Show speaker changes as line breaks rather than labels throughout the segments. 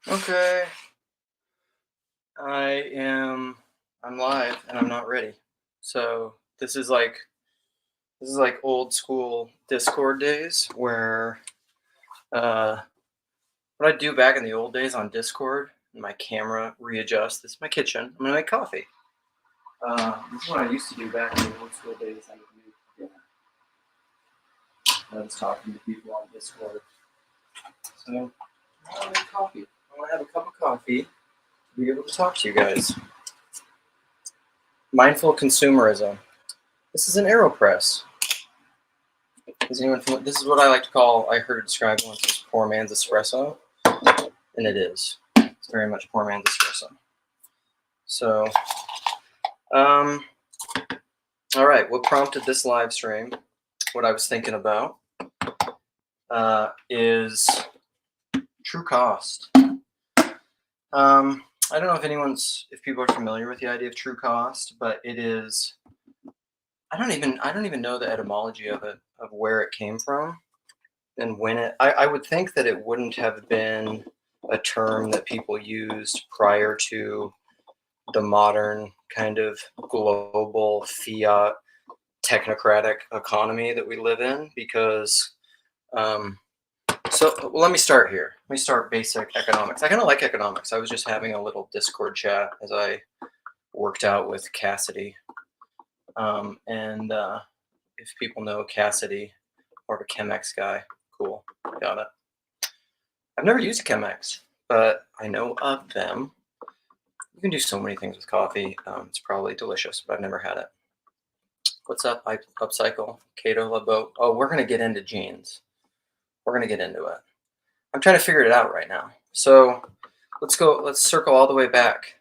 Okay, I'm live and I'm not ready. So this is like old school Discord days where uh what I do back in the old days on Discord, my camera readjusts. This is my kitchen. I'm gonna make coffee. This is what I used to do back in the old school days. I would make dinner. I was talking to people on Discord. So I want to make coffee. I want to have a cup of coffee to be able to talk to you guys. Mindful consumerism. This is an AeroPress. This is what I like to call, I heard it described once as poor man's espresso, and it is. It's very much poor man's espresso. So, all right, what prompted this live stream, what I was thinking about, is true cost. I don't know if people are familiar with the idea of true cost, but it is, I don't even know the etymology of it, of where it came from and when I would think that it wouldn't have been a term that people used prior to the modern kind of global fiat technocratic economy that we live in, because let me start here. Let me start basic economics. I kind of like economics. I was just having a little Discord chat as I worked out with Cassidy. And if people know Cassidy, more of a Chemex guy, cool, got it. I've never used a Chemex, but I know of them. You can do so many things with coffee. It's probably delicious, but I've never had it. What's up, Upcycle? Cato LeBeau. Oh, we're going to get into genes. We're going to get into it. I'm trying to figure it out right now. So let's circle all the way back.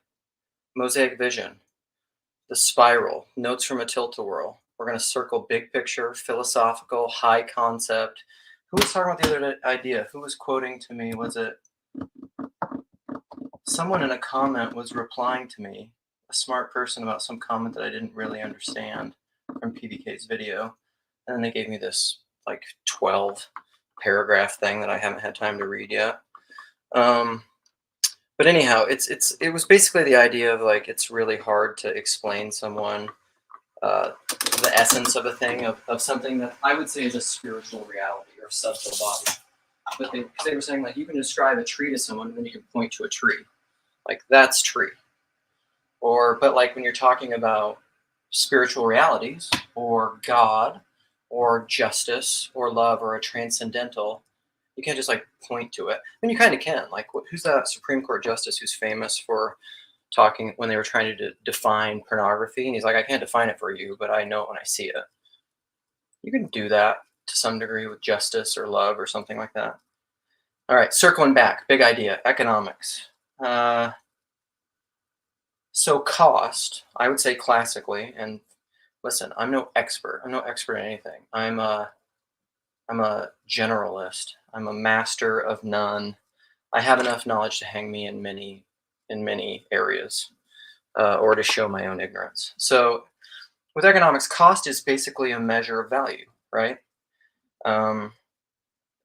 Mosaic vision, the spiral, notes from a tilt-a-whirl. We're going to circle big picture, philosophical, high concept. Who was talking about the other idea? Who was quoting to me? Was it someone in a comment was replying to me, a smart person, about some comment that I didn't really understand from PBK's video. And then they gave me this like 12 paragraph thing that I haven't had time to read yet. But anyhow, it was basically the idea of like, it's really hard to explain someone the essence of a thing, of something that I would say is a spiritual reality or subtle body. But they were saying like, you can describe a tree to someone and then you can point to a tree. Like, that's tree. But like when you're talking about spiritual realities or God or justice or love or a transcendental, you can't just like point to it. I mean, you kind of can. Like, who's that Supreme Court justice who's famous for talking when they were trying to define pornography? And he's like, I can't define it for you, but I know it when I see it. You can do that to some degree with justice or love or something like that. All right, circling back, big idea, economics. So cost, I would say classically, and listen, I'm no expert. I'm no expert in anything. I'm a generalist. I'm a master of none. I have enough knowledge to hang me in many areas, or to show my own ignorance. So with economics, cost is basically a measure of value, right? And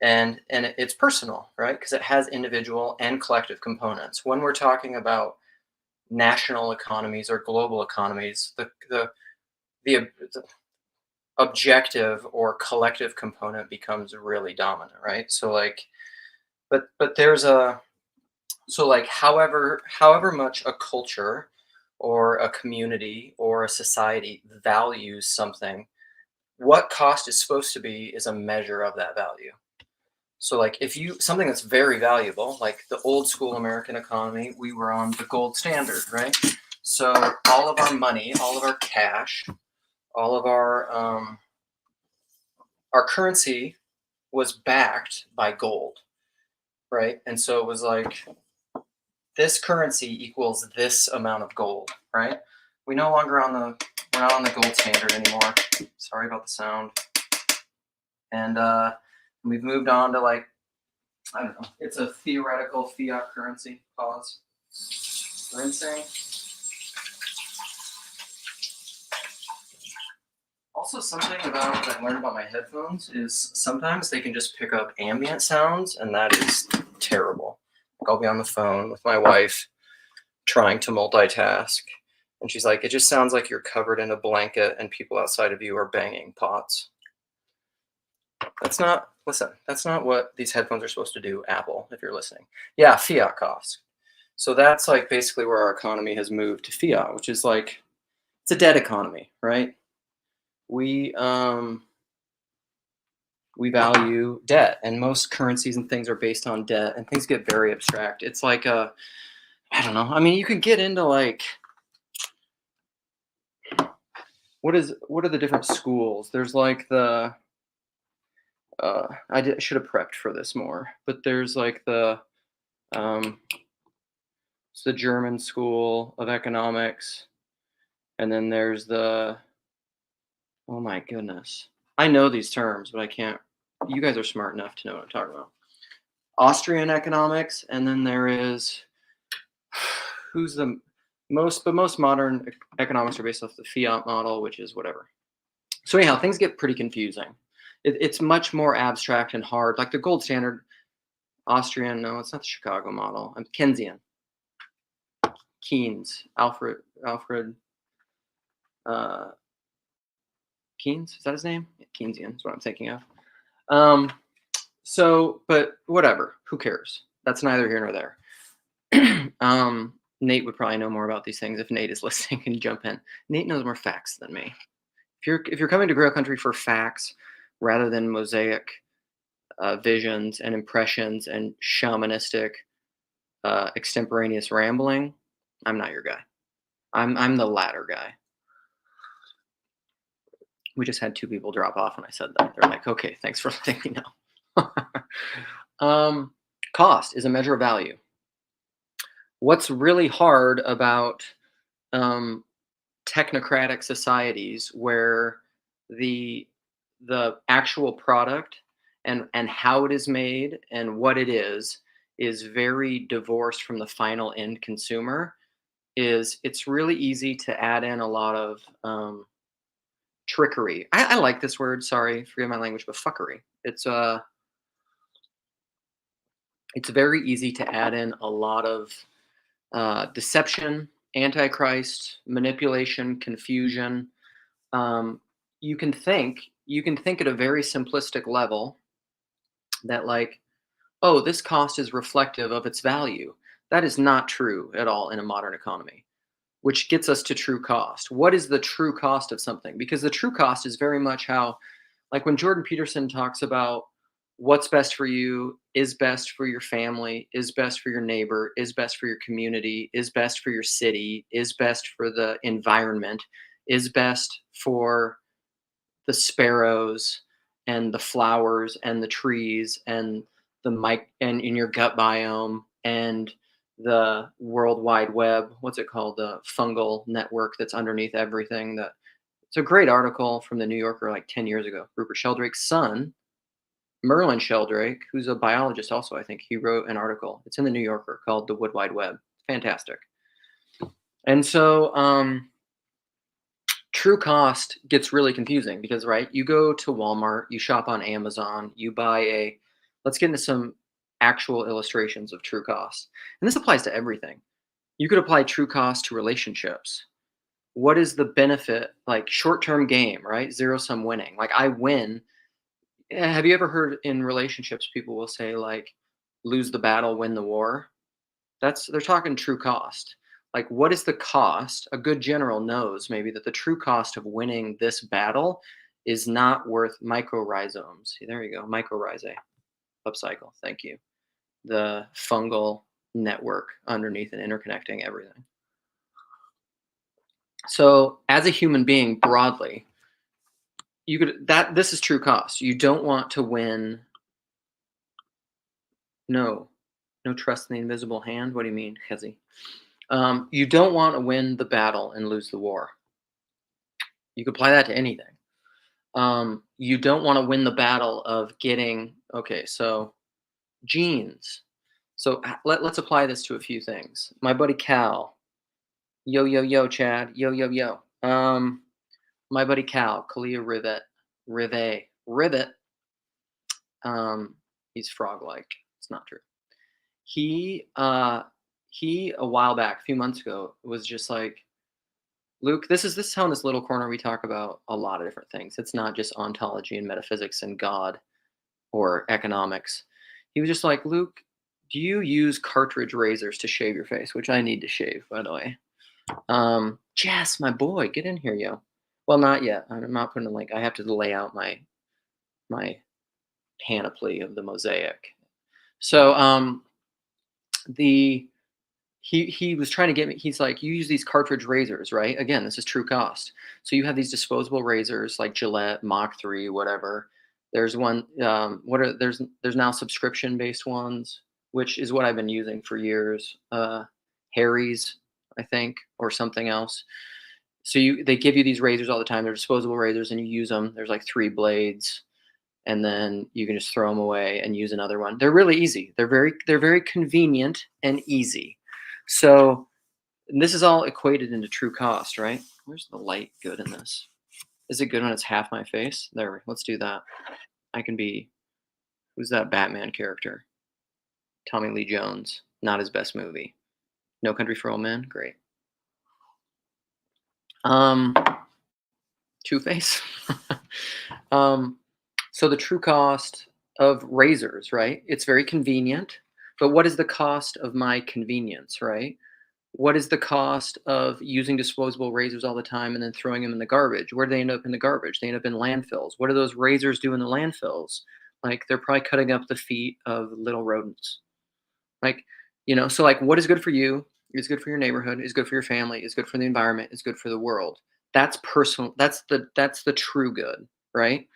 it's personal, right? Because it has individual and collective components. When we're talking about national economies or global economies, the objective or collective component becomes really dominant, right? So like, but there's however much a culture or a community or a society values something, what cost is supposed to be is a measure of that value. So like if something that's very valuable, like the old school American economy, we were on the gold standard, right? So all of our money, all of our cash, all of our currency was backed by gold, right? And so it was like, this currency equals this amount of gold, right? We're not on the gold standard anymore. Sorry about the sound. And we've moved on to like, I don't know, it's a theoretical fiat currency. Pause. Rinsing. Also, something about that I learned about my headphones is sometimes they can just pick up ambient sounds, and that is terrible. I'll be on the phone with my wife trying to multitask. And she's like, it just sounds like you're covered in a blanket and people outside of you are banging pots. Listen, that's not what these headphones are supposed to do, Apple, if you're listening. Yeah, fiat cost. So that's like basically where our economy has moved to fiat, which is like, it's a dead economy, right? We, um, we value debt, and most currencies and things are based on debt, and things get very abstract. It's like I don't know. I mean, you can get into like what are the different schools? There's like the should have prepped for this more, but there's like um, it's the German school of economics, and then there's the oh my goodness, I know these terms, but I can't. You guys are smart enough to know what I'm talking about. Austrian economics, and then there is who's the most modern economics are based off the fiat model, which is whatever. So anyhow, things get pretty confusing. It's much more abstract and hard. Like the gold standard Austrian, no, it's not the Chicago model. I'm Keynesian. Keynes, Alfred uh, Keynes, is that his name? Yeah, Keynesian is what I'm thinking of. But whatever. Who cares? That's neither here nor there. Nate would probably know more about these things. If Nate is listening, can jump in. Nate knows more facts than me. If you're coming to Grail Country for facts rather than mosaic visions and impressions and shamanistic extemporaneous rambling, I'm not your guy. I'm the latter guy. We just had two people drop off when I said that. They're like, okay, thanks for letting me know. Cost is a measure of value. What's really hard about technocratic societies where the actual product and how it is made and what it is very divorced from the final end consumer is it's really easy to add in a lot of trickery. I like this word, sorry, forgive my language, but fuckery. It's very easy to add in a lot of deception, antichrist, manipulation, confusion. Um, you can think at a very simplistic level that like, oh, this cost is reflective of its value. That is not true at all in a modern economy, which gets us to true cost. What is the true cost of something? Because the true cost is very much how, like when Jordan Peterson talks about what's best for you is best for your family, is best for your neighbor, is best for your community, is best for your city, is best for the environment, is best for the sparrows and the flowers and the trees and the mic and in your gut biome and the World Wide Web. What's it called? The fungal network that's underneath everything. That it's a great article from the New Yorker like 10 years ago. Rupert Sheldrake's son, Merlin Sheldrake, who's a biologist also, I think, he wrote an article. It's in the New Yorker called The Wood Wide Web. Fantastic. And so true cost gets really confusing because, right, you go to Walmart, you shop on Amazon, you buy let's get into some actual illustrations of true cost. And this applies to everything. You could apply true cost to relationships. What is the benefit, like short-term game, right? Zero sum winning. Like I win. Have you ever heard in relationships, people will say like, lose the battle, win the war? They're talking true cost. Like, what is the cost? A good general knows maybe that the true cost of winning this battle is not worth mycorrhizomes. See, there you go, mycorrhizae, upcycle. Thank you. The fungal network underneath and interconnecting everything. So, as a human being, broadly, this is true cost. You don't want to win. No trust in the invisible hand. What do you mean, Hezi? You don't want to win the battle and lose the war. You could apply that to anything. You don't want to win the battle of getting, okay, so genes. So let's apply this to a few things. My buddy Cal, yo, Chad, yo. My buddy Cal, Kalia Rivet, he's frog-like. It's not true. he a while back, a few months ago, was just like, Luke, this is how in this little corner we talk about a lot of different things. It's not just ontology and metaphysics and God or economics. He was just like, Luke, do you use cartridge razors to shave your face? Which I need to shave, by the way. Jess, my boy, get in here, yo. Well, not yet. I'm not putting a link. I have to lay out my panoply of the mosaic. So the he was trying to get me. He's like, you use these cartridge razors, right? Again, this is true cost. So you have these disposable razors like Gillette, Mach 3, whatever. There's one. There's now subscription based ones, which is what I've been using for years. Harry's, I think, or something else. So they give you these razors all the time. They're disposable razors, and you use them. There's like 3 blades, and then you can just throw them away and use another one. They're really easy. They're very convenient and easy. So and this is all equated into true cost, right? Where's the light good in this? Is it good when it's half my face? There, let's do that. I can be, who's that Batman character? Tommy Lee Jones. Not his best movie. No Country for Old Men. Great. Two-Face. So the true cost of razors, right? It's very convenient, but what is the cost of my convenience, right? What is the cost of using disposable razors all the time and then throwing them in the garbage? Where do they end up in the garbage? They end up in landfills. What do those razors do in the landfills? Like they're probably cutting up the feet of little rodents. Like, so like what is good for you is good for your neighborhood, is good for your family, is good for the environment, is good for the world. That's personal. That's the true good, right?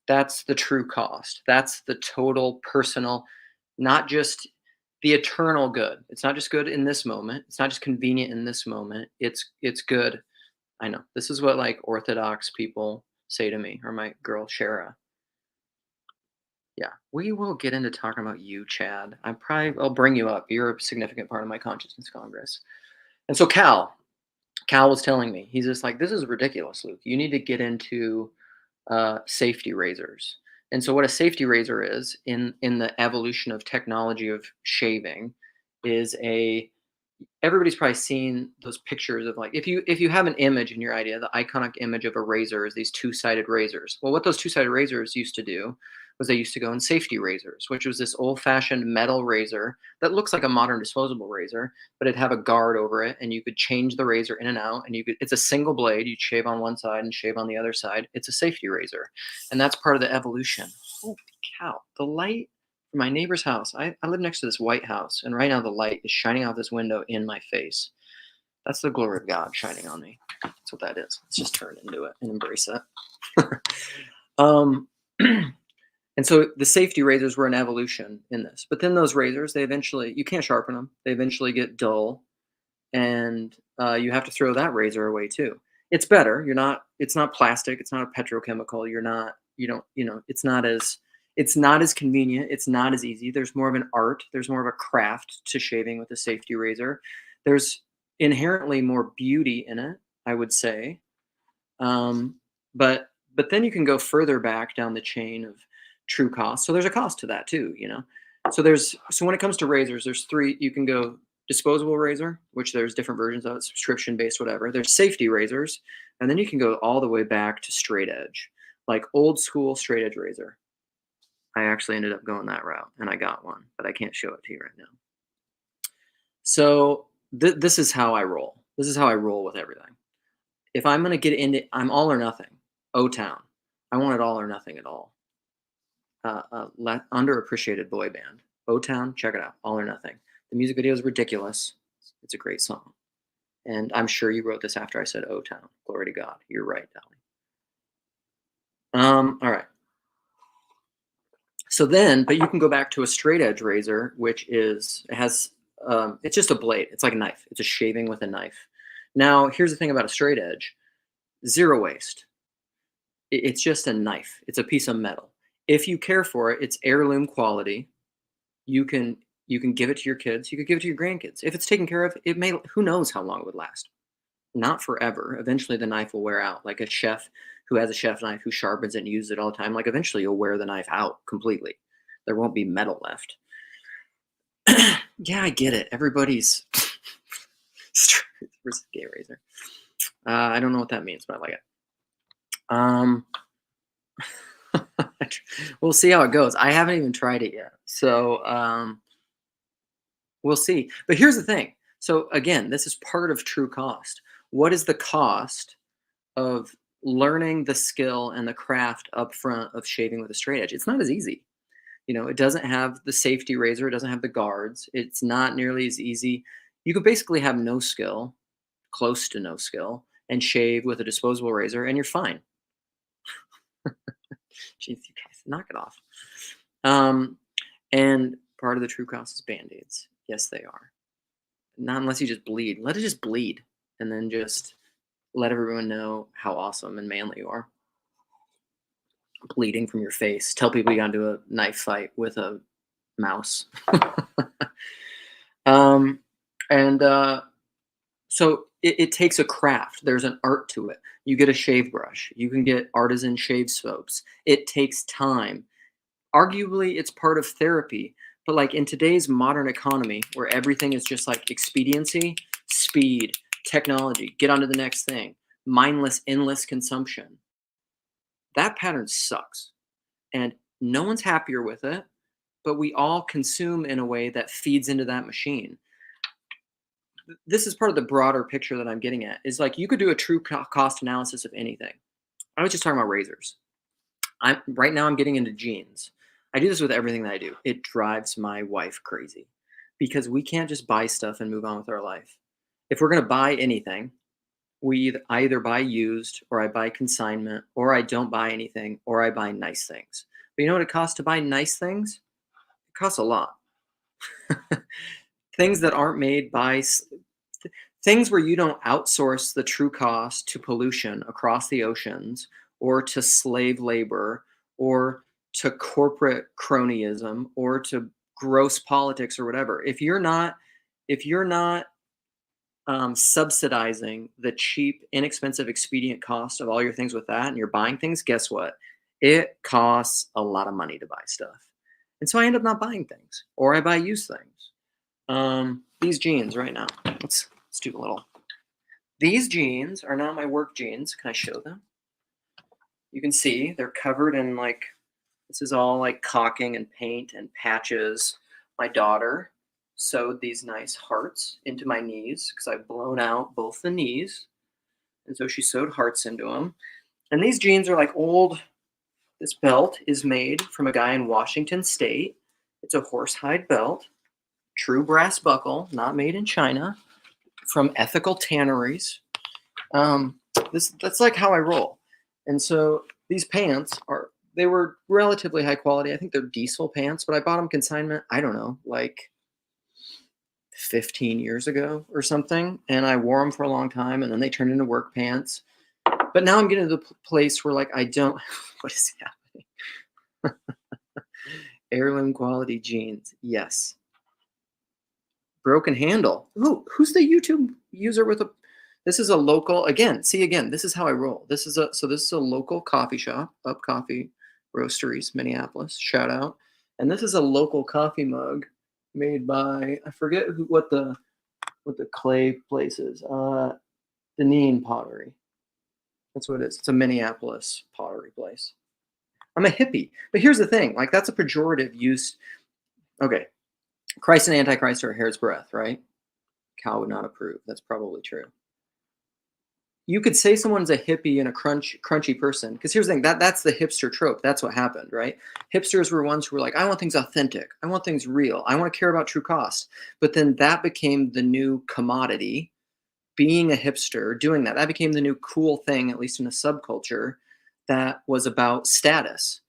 That's the true cost. That's the total personal, not just the eternal good. It's not just good in this moment. It's not just convenient in this moment. It's good. I know. This is what like Orthodox people say to me, or my girl Shara. Yeah, we will get into talking about you, Chad. I'll bring you up. You're a significant part of my consciousness Congress. And so Cal was telling me, he's just like, this is ridiculous, Luke. You need to get into safety razors. And so what a safety razor is in the evolution of technology of shaving is everybody's probably seen those pictures of like if you have an image in your idea, the iconic image of a razor is these two-sided razors. Well, what those two-sided razors used to do was they used to go in safety razors, which was this old-fashioned metal razor that looks like a modern disposable razor, but it'd have a guard over it, and you could change the razor in and out, and it's a single blade. You'd shave on one side and shave on the other side. It's a safety razor, and that's part of the evolution. Holy cow! The light from my neighbor's house. I live next to this white house, and right now the light is shining out this window in my face. That's the glory of God shining on me. That's what that is. Let's just turn into it and embrace it. And so the safety razors were an evolution in this. But then those razors, you can't sharpen them. They eventually get dull, and you have to throw that razor away too. It's better. It's not plastic. It's not a petrochemical. It's not as convenient. It's not as easy. There's more of an art. There's more of a craft to shaving with a safety razor. There's inherently more beauty in it, I would say. But then you can go further back down the chain of true cost. So there's a cost to that too, So when it comes to razors, there's 3. You can go disposable razor, which there's different versions of it, subscription based, whatever. There's safety razors, and then you can go all the way back to straight edge, like old school straight edge razor. I actually ended up going that route, and I got one, but I can't show it to you right now. So this is how I roll. This is how I roll with everything. If I'm going to get into, I'm all or nothing. O-Town. I want it all or nothing at all. Underappreciated boy band. O-Town, check it out. All or Nothing. The music video is ridiculous. It's a great song. And I'm sure you wrote this after I said O-Town. Glory to God. You're right, Dolly. All right. So then, but you can go back to a straight edge razor, which it's just a blade. It's like a knife. It's a shaving with a knife. Now, here's the thing about a straight edge. Zero waste. It's just a knife. It's a piece of metal. If you care for it, it's heirloom quality. You can give it to your kids. You could give it to your grandkids. If it's taken care of, who knows how long it would last? Not forever. Eventually the knife will wear out. Like a chef who has a chef knife who sharpens it and uses it all the time. Like eventually you'll wear the knife out completely. There won't be metal left. Yeah, I get it. Everybody's versus gay razor. I don't know what that means, but I like it. Um, we'll see how it goes. I haven't even tried it yet, so we'll see. But here's the thing. So again, this is part of true cost. What is the cost of learning the skill and the craft up front of shaving with a straight edge? It's not as easy. It doesn't have the safety razor, it doesn't have the guards. It's not nearly as easy. You could basically have no skill, close to no skill, and shave with a disposable razor, and you're fine. Jeez, you guys, knock it off. Um, and part of the true cost is band-aids. Yes, they are. Not unless you just bleed. Let it just bleed, and then just let everyone know how awesome and manly you are. Bleeding from your face. Tell people you got into a knife fight with a mouse. um, and so it takes a craft. There's an art to it. You get a shave brush. You can get artisan shave soaps. It takes time. Arguably, it's part of therapy. But like in today's modern economy, where everything is just like expediency, speed, technology, get on to the next thing, mindless, endless consumption. That pattern sucks. And no one's happier with it, but we all consume in a way that feeds into that machine. This is part of the broader picture that I'm getting at is like you could do a true cost analysis of anything. I was just talking about razors. Right now I'm getting into jeans. I do this with everything that I do. It drives my wife crazy because we can't just buy stuff and move on with our life. If we're going to buy anything, I either buy used or I buy consignment or I don't buy anything or I buy nice things. But you know what it costs to buy nice things? It costs a lot. Things that aren't made by things where you don't outsource the true cost to pollution across the oceans or to slave labor or to corporate cronyism or to gross politics or whatever. If you're not subsidizing the cheap, inexpensive, expedient cost of all your things with that, and you're buying things, guess what? It costs a lot of money to buy stuff. And so I end up not buying things, or I buy used things. These jeans right now. Let's do a little. These jeans are not my work jeans. Can I show them? You can see they're covered in this is all like caulking and paint and patches. My daughter sewed these nice hearts into my knees because I've blown out both the knees. And so she sewed hearts into them. And these jeans are like old. This belt is made from a guy in Washington State. It's a horsehide belt, true brass buckle, not made in China, from ethical tanneries. That's like how I roll. And so these pants they were relatively high quality. I think they're diesel pants, but I bought them consignment, I don't know, like 15 years ago or something. And I wore them for a long time and then they turned into work pants. But now I'm getting to the place where I don't, what is happening? Heirloom quality jeans. Yes. Broken handle. Ooh, who's the YouTube user with a, this is a local, again, this is how I roll. This is a local coffee shop, Up Coffee Roasteries, Minneapolis, shout out. And this is a local coffee mug made by, I forget what the clay place is. Deneen Pottery. That's what it is. It's a Minneapolis pottery place. I'm a hippie. But here's the thing, that's a pejorative use. Okay. Christ and Antichrist are a hair's breadth, right? Cal would not approve. That's probably true. You could say someone's a hippie and a crunchy person, because here's the thing, that's the hipster trope. That's what happened, right? Hipsters were ones who were like, I want things authentic. I want things real. I want to care about true cost. But then that became the new commodity. Being a hipster, doing that became the new cool thing, at least in a subculture, that was about status.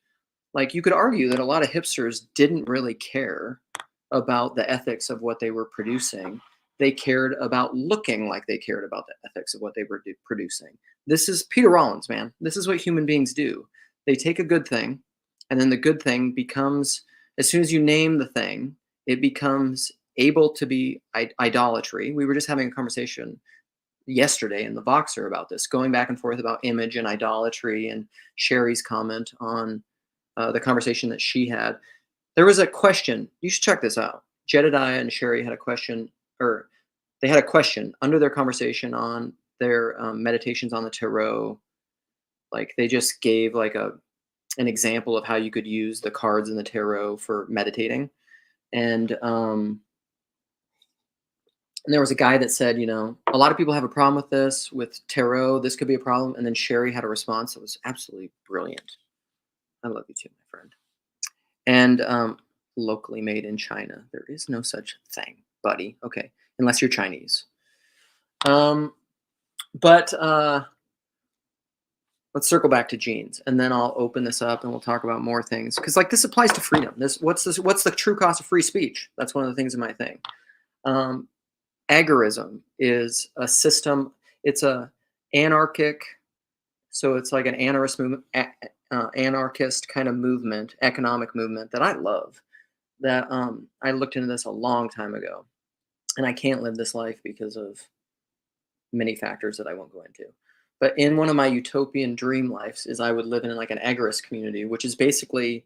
Like you could argue that a lot of hipsters didn't really care about the ethics of what they were producing. They cared about looking like they cared about the ethics of what they were producing. This is Peter Rollins, man. This is what human beings do. They take a good thing, and then the good thing becomes, as soon as you name the thing, it becomes able to be idolatry. We were just having a conversation yesterday in the Voxer about this, going back and forth about image and idolatry, and Sherry's comment on the conversation that she had. There was a question. You should check this out. Jedediah and Sherry had a question, or they had a question under their conversation on their meditations on the tarot. Like they just gave like an example of how you could use the cards in the tarot for meditating. And there was a guy that said, a lot of people have a problem with this, with tarot. This could be a problem. And then Sherry had a response that was absolutely brilliant. I love you too, my friend. And locally made in China. There is no such thing, buddy. Okay, unless you're Chinese. But let's circle back to genes, and then I'll open this up and we'll talk about more things. Because like this applies to freedom. What's the true cost of free speech? That's one of the things in my thing. Agorism is a system. It's a anarchic, so it's like an anarchist movement, anarchist kind of movement, economic movement that I love. That I looked into this a long time ago, and I can't live this life because of many factors that I won't go into. But in one of my utopian dream lives is I would live in like an agorist community, which is basically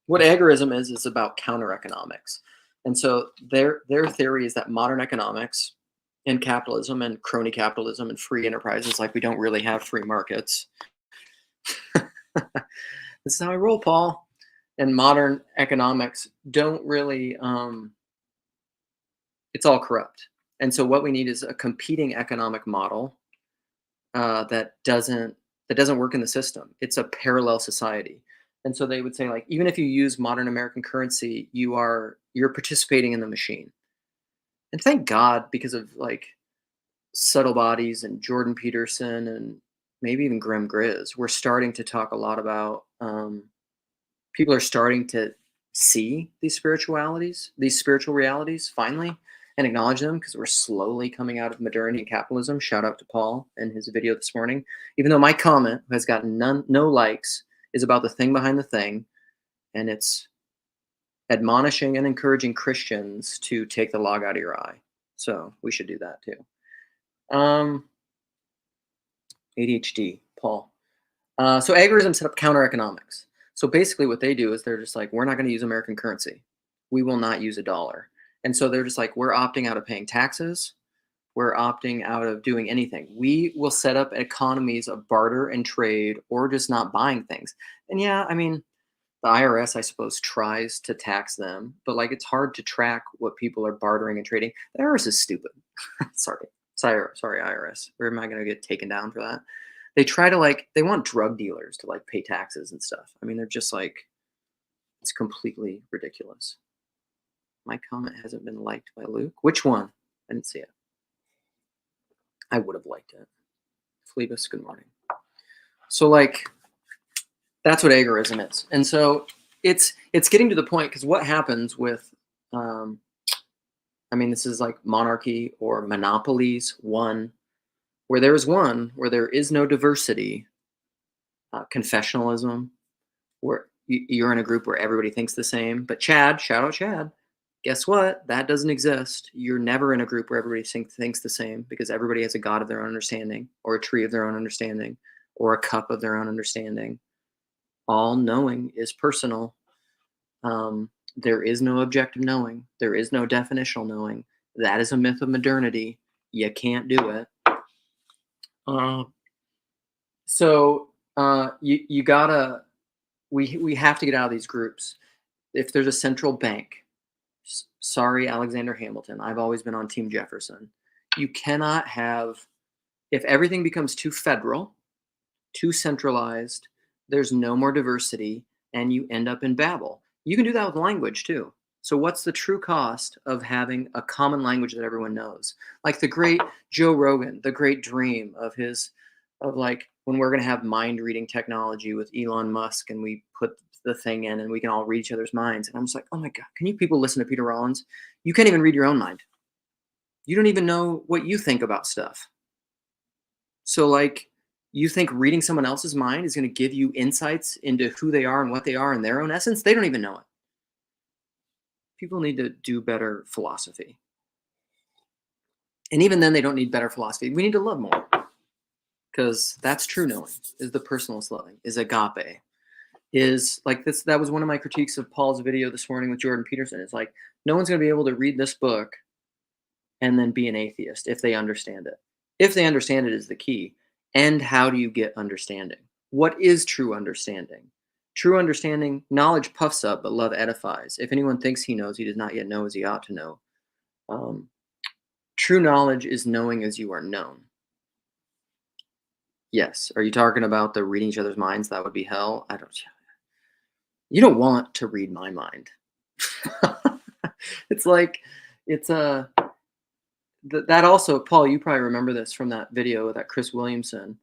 what agorism is about counter economics. And so their theory is that modern economics and capitalism and crony capitalism and free enterprises, like we don't really have free markets. This is how I roll, Paul. And modern economics don't really, it's all corrupt. And so what we need is a competing economic model that doesn't work in the system. It's a parallel society. And so they would say, like, even if you use modern American currency, you're participating in the machine. And thank God, because of like Subtle Bodies and Jordan Peterson and maybe even Grim Grizz, we're starting to talk a lot about people are starting to see these spiritual realities finally, and acknowledge them, because we're slowly coming out of modernity and capitalism. Shout out to Paul and his video this morning. Even though my comment has gotten no likes, is about the thing behind the thing, and it's admonishing and encouraging Christians to take the log out of your eye. So we should do that too. ADHD, Paul. So agorism set up counter economics. So basically what they do is they're just like, we're not going to use American currency. We will not use a dollar. And so they're just like, we're opting out of paying taxes. We're opting out of doing anything. We will set up economies of barter and trade, or just not buying things. And yeah, I mean, the IRS, I suppose, tries to tax them, but like it's hard to track what people are bartering and trading. The IRS is stupid. sorry, IRS. Or am I going to get taken down for that? They try to they want drug dealers to like pay taxes and stuff. I mean, they're just like, it's completely ridiculous. My comment hasn't been liked by Luke. Which one? I didn't see it. I would have liked it. Phlebas, good morning. So like, that's what agorism is. And so it's getting to the point, because what happens with, I mean, this is like monarchy or monopolies, where there is no diversity, confessionalism, where you're in a group where everybody thinks the same. But Chad, shout out Chad, guess what? That doesn't exist. You're never in a group where everybody thinks the same, because everybody has a God of their own understanding, or a tree of their own understanding, or a cup of their own understanding. All knowing is personal. There is no objective knowing. There is no definitional knowing. That is a myth of modernity. You can't do it. You gotta. We have to get out of these groups. If there's a central bank, sorry, Alexander Hamilton, I've always been on Team Jefferson. You cannot have, if everything becomes too federal, too centralized, there's no more diversity, and you end up in Babel. You can do that with language too. So what's the true cost of having a common language that everyone knows? Like the great Joe Rogan, the great dream of like when we're going to have mind reading technology with Elon Musk, and we put the thing in and we can all read each other's minds. And I'm just like, oh my God, can you people listen to Peter Rollins? You can't even read your own mind. You don't even know what you think about stuff. So like, you think reading someone else's mind is going to give you insights into who they are and what they are in their own essence? They don't even know it. People need to do better philosophy. And even then, they don't need better philosophy. We need to love more, because that's true knowing, is the personalist loving, is agape. is like this. That was one of my critiques of Paul's video this morning with Jordan Peterson. It's like no one's going to be able to read this book and then be an atheist if they understand it. If they understand it is the key. And how do you get understanding? What is true understanding? True understanding, knowledge puffs up, but love edifies. If anyone thinks he knows, he does not yet know as he ought to know. True knowledge is knowing as you are known. Yes. Are you talking about the reading each other's minds? That would be hell. I don't. You don't want to read my mind. It's like it's a. That also, Paul, you probably remember this from that video with that Chris Williamson,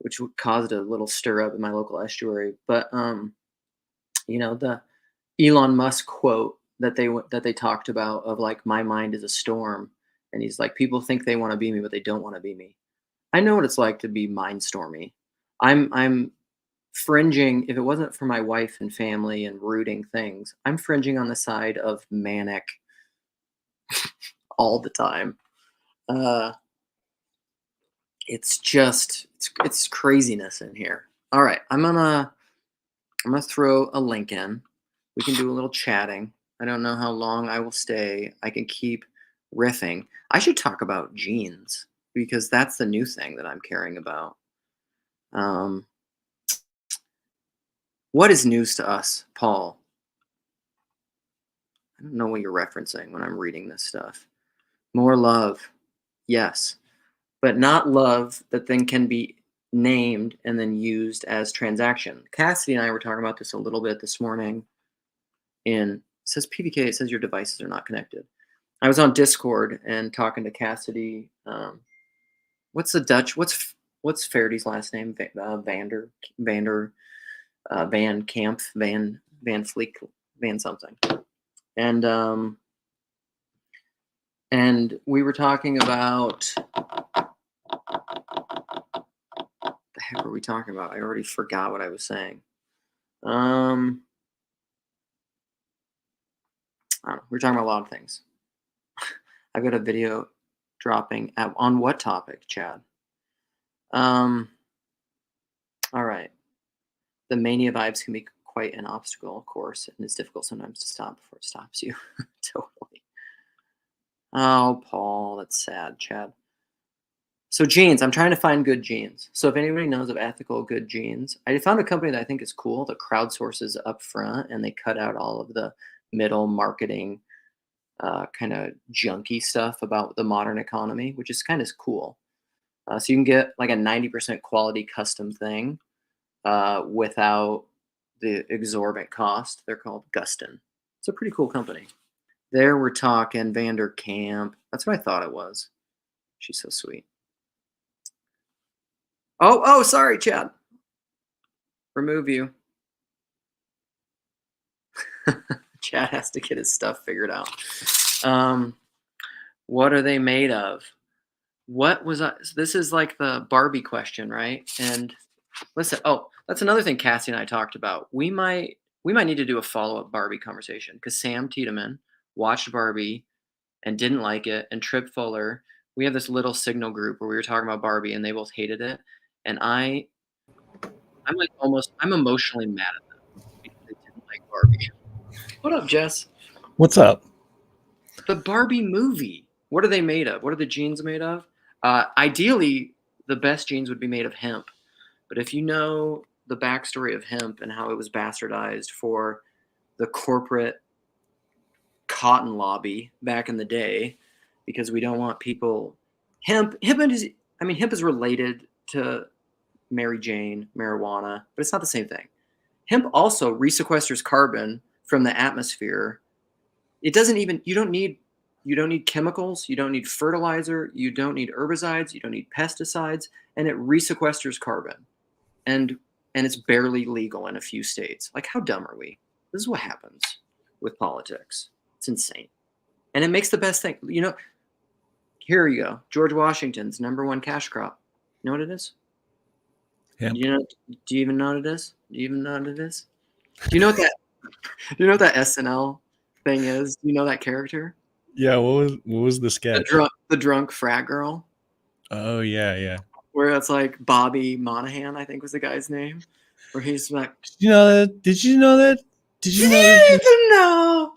which caused a little stir up in my local estuary. But the Elon Musk quote that they talked about of like my mind is a storm, and he's like people think they want to be me, but they don't want to be me. I know what it's like to be mind stormy. I'm fringing. If it wasn't for my wife and family and rooting things, I'm fringing on the side of manic all the time. It's just it's craziness in here. All right, I'm gonna throw a link in. We can do a little chatting. I don't know how long I will stay. I can keep riffing. I should talk about jeans because that's the new thing that I'm caring about. What is news to us, Paul? I don't know what you're referencing when I'm reading this stuff. More love. Yes. But not love that then can be named and then used as transaction. Cassidy and I were talking about this a little bit this morning. It says PVK, it says your devices are not connected. I was on Discord and talking to Cassidy. What's the Dutch? What's Faraday's last name? Van Camp, Van Fleek, Van something. And we were talking about the heck were we talking about? I already forgot what I was saying. I don't know. We're talking about a lot of things. I've got a video dropping on what topic, Chad? All right. The mania vibes can be quite an obstacle, of course, and it's difficult sometimes to stop before it stops you. Totally. Oh, Paul, that's sad, Chad. So jeans, I'm trying to find good jeans. So if anybody knows of ethical good jeans, I found a company that I think is cool that crowdsources up front and they cut out all of the middle marketing kind of junky stuff about the modern economy, which is kind of cool. So you can get like a 90% quality custom thing without the exorbitant cost. They're called Gustin. It's a pretty cool company. There we're talking Vander Camp. That's what I thought it was. She's so sweet. Oh, sorry, Chad. Remove you. Chad has to get his stuff figured out. What are they made of? What was this is like the Barbie question, right? And listen, that's another thing Cassie and I talked about. We might need to do a follow-up Barbie conversation because Sam Tiedemann watched Barbie and didn't like it, and Trip Fuller. We have this little signal group where we were talking about Barbie and they both hated it. And I'm emotionally mad at them because they didn't like Barbie. What up, Jess?
What's up?
The Barbie movie. What are they made of? What are the jeans made of? Ideally, the best jeans would be made of hemp. But if you know the backstory of hemp and how it was bastardized for the corporate cotton lobby back in the day, because we don't want people. Hemp is related to Mary Jane, marijuana, but it's not the same thing. Hemp also resequesters carbon from the atmosphere. It doesn't even, you don't need chemicals, you don't need fertilizer, you don't need herbicides, you don't need pesticides, and it resequesters carbon. And it's barely legal in a few states. Like, how dumb are we? This is what happens with politics. It's insane. And it makes the best thing. Here you go. George Washington's #1 cash crop. You know what it is?
Hemp.
Do you even know what it is? Do you know what that SNL thing is? Do you know that character?
Yeah, what was the sketch?
The drunk frat girl.
Oh yeah.
Where it's like Bobby Monahan, I think was the guy's name. Where he's like,
Did you know that? Did you know that? Did you
"Do
know
you
that?
even know?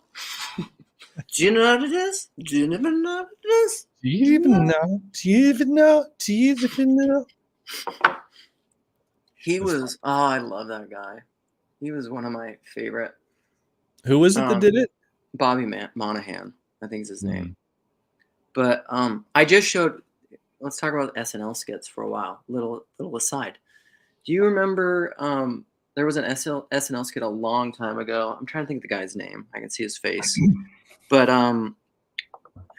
Do you know what it is? Do you even know what it is?
Do you even know? Do you even know? Do you even know?
He
That's
was. Oh, I love that guy. He was one of my favorite.
Who was it that did it?
Bobby Monahan, I think is his name.
Mm.
But I just showed. Let's talk about SNL skits for a while. Little aside. Do you remember? There was an SNL skit a long time ago. I'm trying to think of the guy's name. I can see his face. But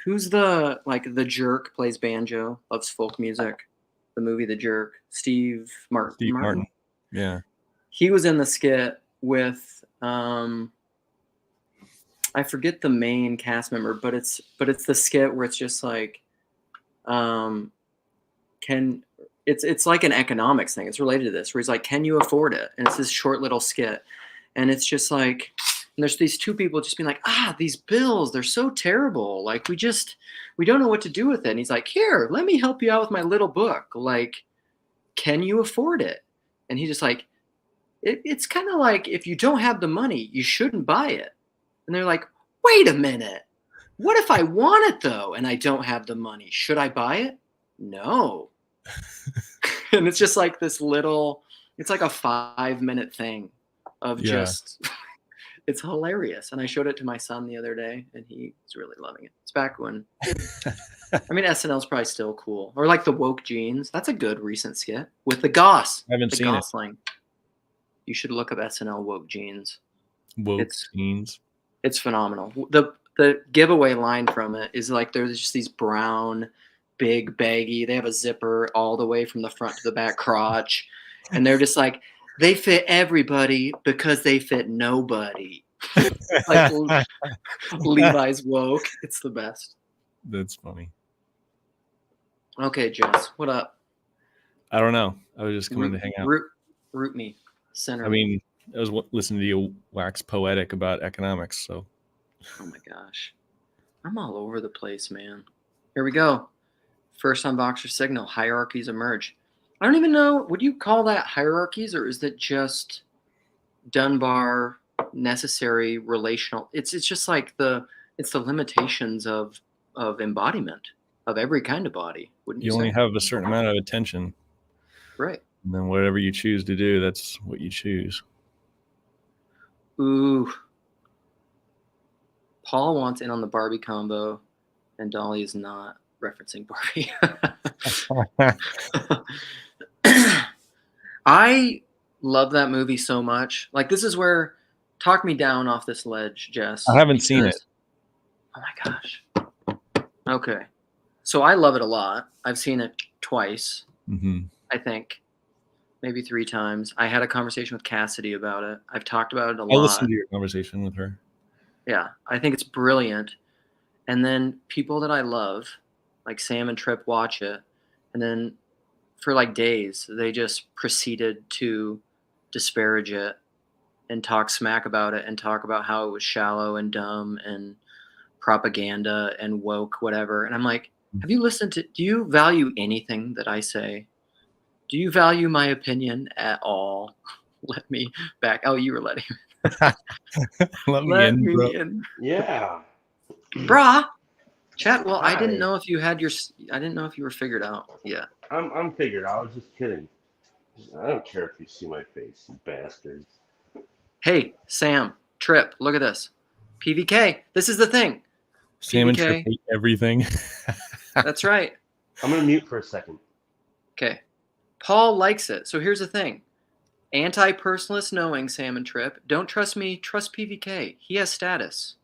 who's the jerk plays banjo, loves folk music. The movie The Jerk. Steve Martin.
Steve Martin. Yeah.
He was in the skit with I forget the main cast member, but it's the skit where it's just like it's like an economics thing. It's related to this where he's like, can you afford it? And it's this short little skit. And it's just like, and there's these two people just being like, these bills, they're so terrible. Like we don't know what to do with it. And he's like, here, let me help you out with my little book. Like, can you afford it? And he's just like, it's kind of like, if you don't have the money, you shouldn't buy it. And they're like, wait a minute. What if I want it though, and I don't have the money? Should I buy it? No. And it's just like this little, it's like a 5-minute thing of just, it's hilarious. And I showed it to my son the other day and he was really loving it. It's back when, I mean, SNL's probably still cool. Or like the Woke Jeans. That's a good recent skit with the Goss.
I haven't seen
Gosling. You should look up SNL Woke Jeans.
Woke Jeans.
It's phenomenal. The giveaway line from it is like there's just these brown, big, baggy. They have a zipper all the way from the front to the back crotch, and they're just like they fit everybody because they fit nobody. Like Levi's woke. It's the best.
That's funny.
Okay, Jess, what up?
I don't know. I was just coming to hang out.
Root me. Center.
I mean, I was listening to you wax poetic about economics, so.
Oh my gosh. I'm all over the place, man. Here we go. First on Boxer Signal, hierarchies emerge. I don't even know, would you call that hierarchies or is it just Dunbar necessary relational? It's just like it's the limitations of embodiment of every kind of body, wouldn't you say?
You only have a certain amount of attention.
Right.
And then whatever you choose to do, that's what you choose.
Ooh. Paul wants in on the Barbie combo, and Dolly is not referencing Barbie. I love that movie so much. Like, this is where, talk me down off this ledge, Jess.
I haven't seen it.
Oh my gosh. Okay. So I love it a lot. I've seen it twice, I think. Maybe 3 times. I had a conversation with Cassidy about it. I've talked about it a lot.
I listened to your conversation with her.
Yeah, I think it's brilliant. And then people that I love, like Sam and Tripp, watch it. And then for like days, they just proceeded to disparage it and talk smack about it and talk about how it was shallow and dumb and propaganda and woke, whatever. And I'm like, have you listened to, do you value anything that I say? Do you value my opinion at all? Let me back. Oh, you were letting me.
Let me
in.
Yeah.
Brah. Chat. Well,
Hi.
I didn't know if you had I didn't know if you were figured out yet.
I'm figured. I was just kidding. I don't care if you see my face, you bastards.
Hey, Sam, Tripp, look at this. PVK. This is the thing.
Sam and
PVK.
Tripp hate everything.
That's right.
I'm going to mute for a second.
Okay. Paul likes it. So here's the thing. Anti-personalist knowing, Sam and Tripp. Don't trust me. Trust PVK. He has status.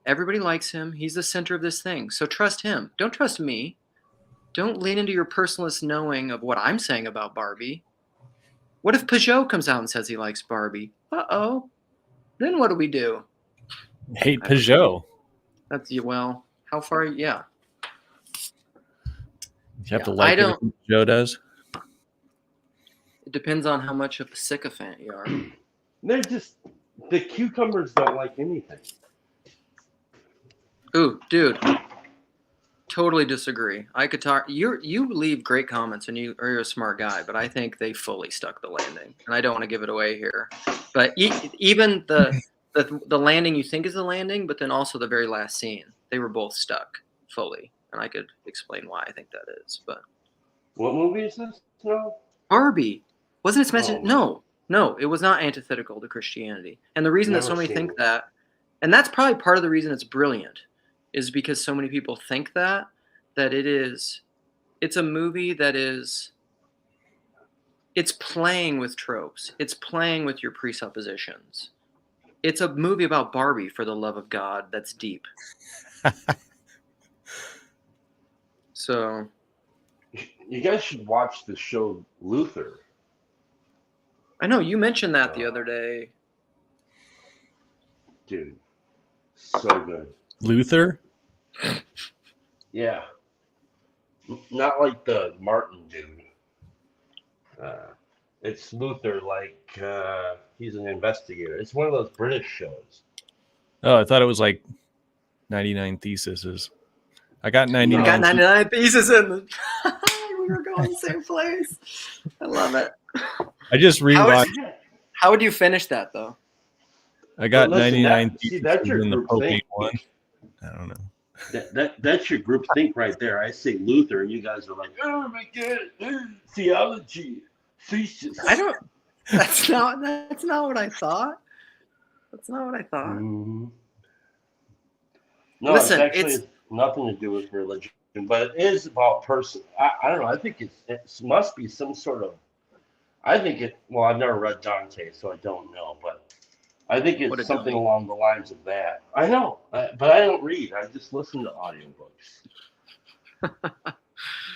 Everybody likes him. He's the center of this thing. So trust him. Don't trust me. Don't lean into your personalist knowing of what I'm saying about Barbie. What if Peugeot comes out and says he likes Barbie? Uh-oh. Then what do we do?
Hate Peugeot.
That's, well, how far? Yeah.
You have to like everything Peugeot does.
It depends on how much of a sycophant you are.
They're just, the cucumbers don't like anything.
Ooh, dude. totally disagree. I could talk. You leave great comments, and you're a smart guy, but I think they fully stuck the landing, and I don't want to give it away here. But even the landing you think is the landing, but then also the very last scene, they were both stuck fully, and I could explain why I think that is. But
What movie is this? No.
Barbie, wasn't it mentioned?
Oh,
No, it was not antithetical to Christianity, and the reason that so
never
many
seen
think
it.
that, and that's probably part of the reason it's brilliant, is because so many people think that it's a movie that it's playing with tropes, it's playing with your presuppositions. It's a movie about Barbie, for the love of God, that's deep. So
You guys should watch the show Luther.
I know you mentioned that the other day.
Dude, so good.
Luther?
Yeah. Not like the Martin dude. It's Luther, like he's an investigator. It's one of those British shows.
Oh, I thought it was like 99 Theses. I got
We
99.
got 99 pieces in the we were going the same place. I love it.
I just rewatched.
How would you finish that though?
I got
But listen,
99
see,
Theses
that's your
in the
group
Pope
thing.
one. I don't know.
That's your group think right there. I say Luther, and you guys are like, oh my god, theology, thesis.
I don't. That's not what I thought. That's not what I thought.
Mhm. No,
Listen,
it's nothing to do with religion, but it is about person. I don't know. I think it must be some sort of. I think it. Well, I've never read Dante, so I don't know, but I think
What a
it's something
dummy.
along the lines of that. I know, but I don't read. I just listen to audiobooks. Of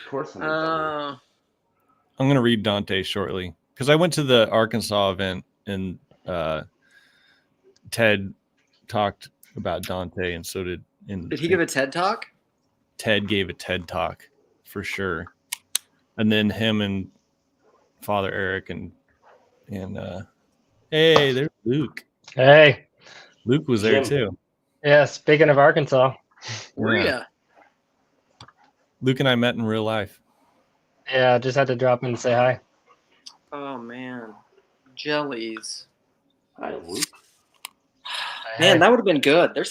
course, I'm a dummy.
I'm going to read Dante shortly because I went to the Arkansas event and Ted talked about Dante, and so did.
Did he give a TED talk?
Ted gave a TED talk for sure, and then him and Father Eric and hey, there's Luke.
Hey,
Luke was there
Jim.
too.
yeah, speaking of Arkansas,
Were ya?
Luke and I met in real life.
yeah, just had to drop in and say hi.
Oh man, jellies.
Hi, Luke.
Man, that would have been good. There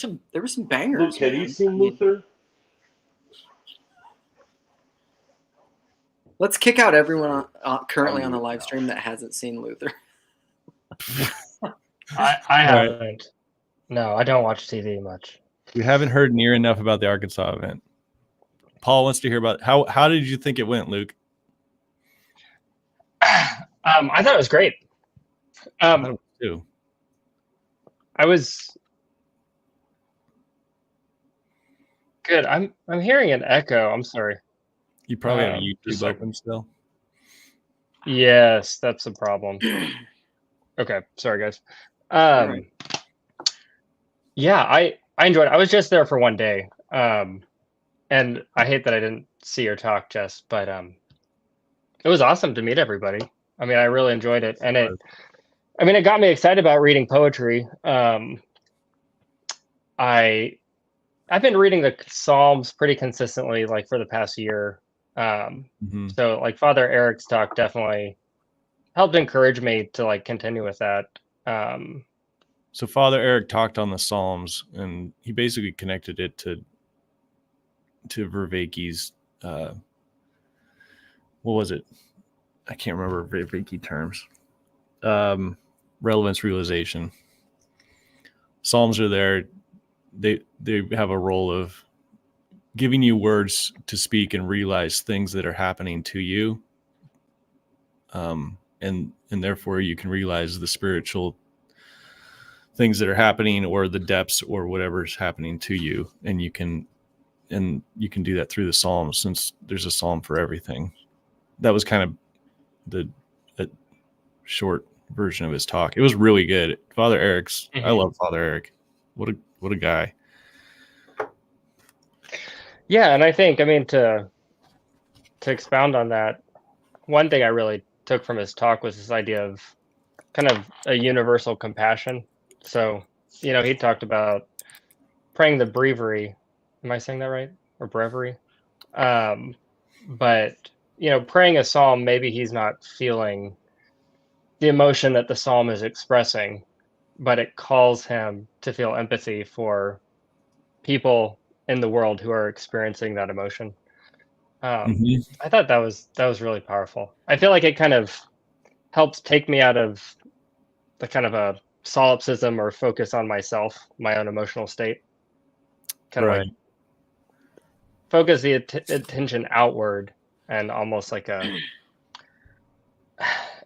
were some bangers.
Luke, have you
man.
seen Luther?
Let's kick out everyone currently on the live stream that hasn't seen Luther.
I haven't. No, I don't watch TV much.
You haven't heard near enough about the Arkansas event. Paul wants to hear about how did you think it went, Luke?
I thought it was great.
I thought it was too.
I was good. I'm hearing an echo. I'm sorry.
You probably have
just
YouTube
like-
open still.
Yes, that's a problem. Okay, sorry guys.
Right.
Yeah, I enjoyed it. I was just there for one day. And I hate that I didn't see your talk, Jess, but it was awesome to meet everybody. I mean, I really enjoyed it, and it got me excited about reading poetry. I've been reading the Psalms pretty consistently, like for the past year. So like Father Eric's talk definitely helped encourage me to like continue with that.
So Father Eric talked on the Psalms, and he basically connected it to Vervaeke's what was it? I can't remember Vervaeke terms. Relevance realization. Psalms are there. They have a role of giving you words to speak and realize things that are happening to you. And therefore you can realize the spiritual things that are happening or the depths or whatever's happening to you. And you can do that through the Psalms, since there's a Psalm for everything. That was kind of the short version of his talk. It was really good. Father Eric's, I love Father Eric. What a guy.
Yeah, and I think, I mean, to expound on that, one thing I really took from his talk was this idea of kind of a universal compassion. So, he talked about praying the breviary. Am I saying that right? Or breviary? But praying a psalm, maybe he's not feeling the emotion that the psalm is expressing, but it calls him to feel empathy for people in the world who are experiencing that emotion.
Mhm.
I thought that was really powerful. I feel like it kind of helps take me out of the kind of a solipsism or focus on myself, my own emotional state. Kind of like
Right.
focus the attention outward, and almost like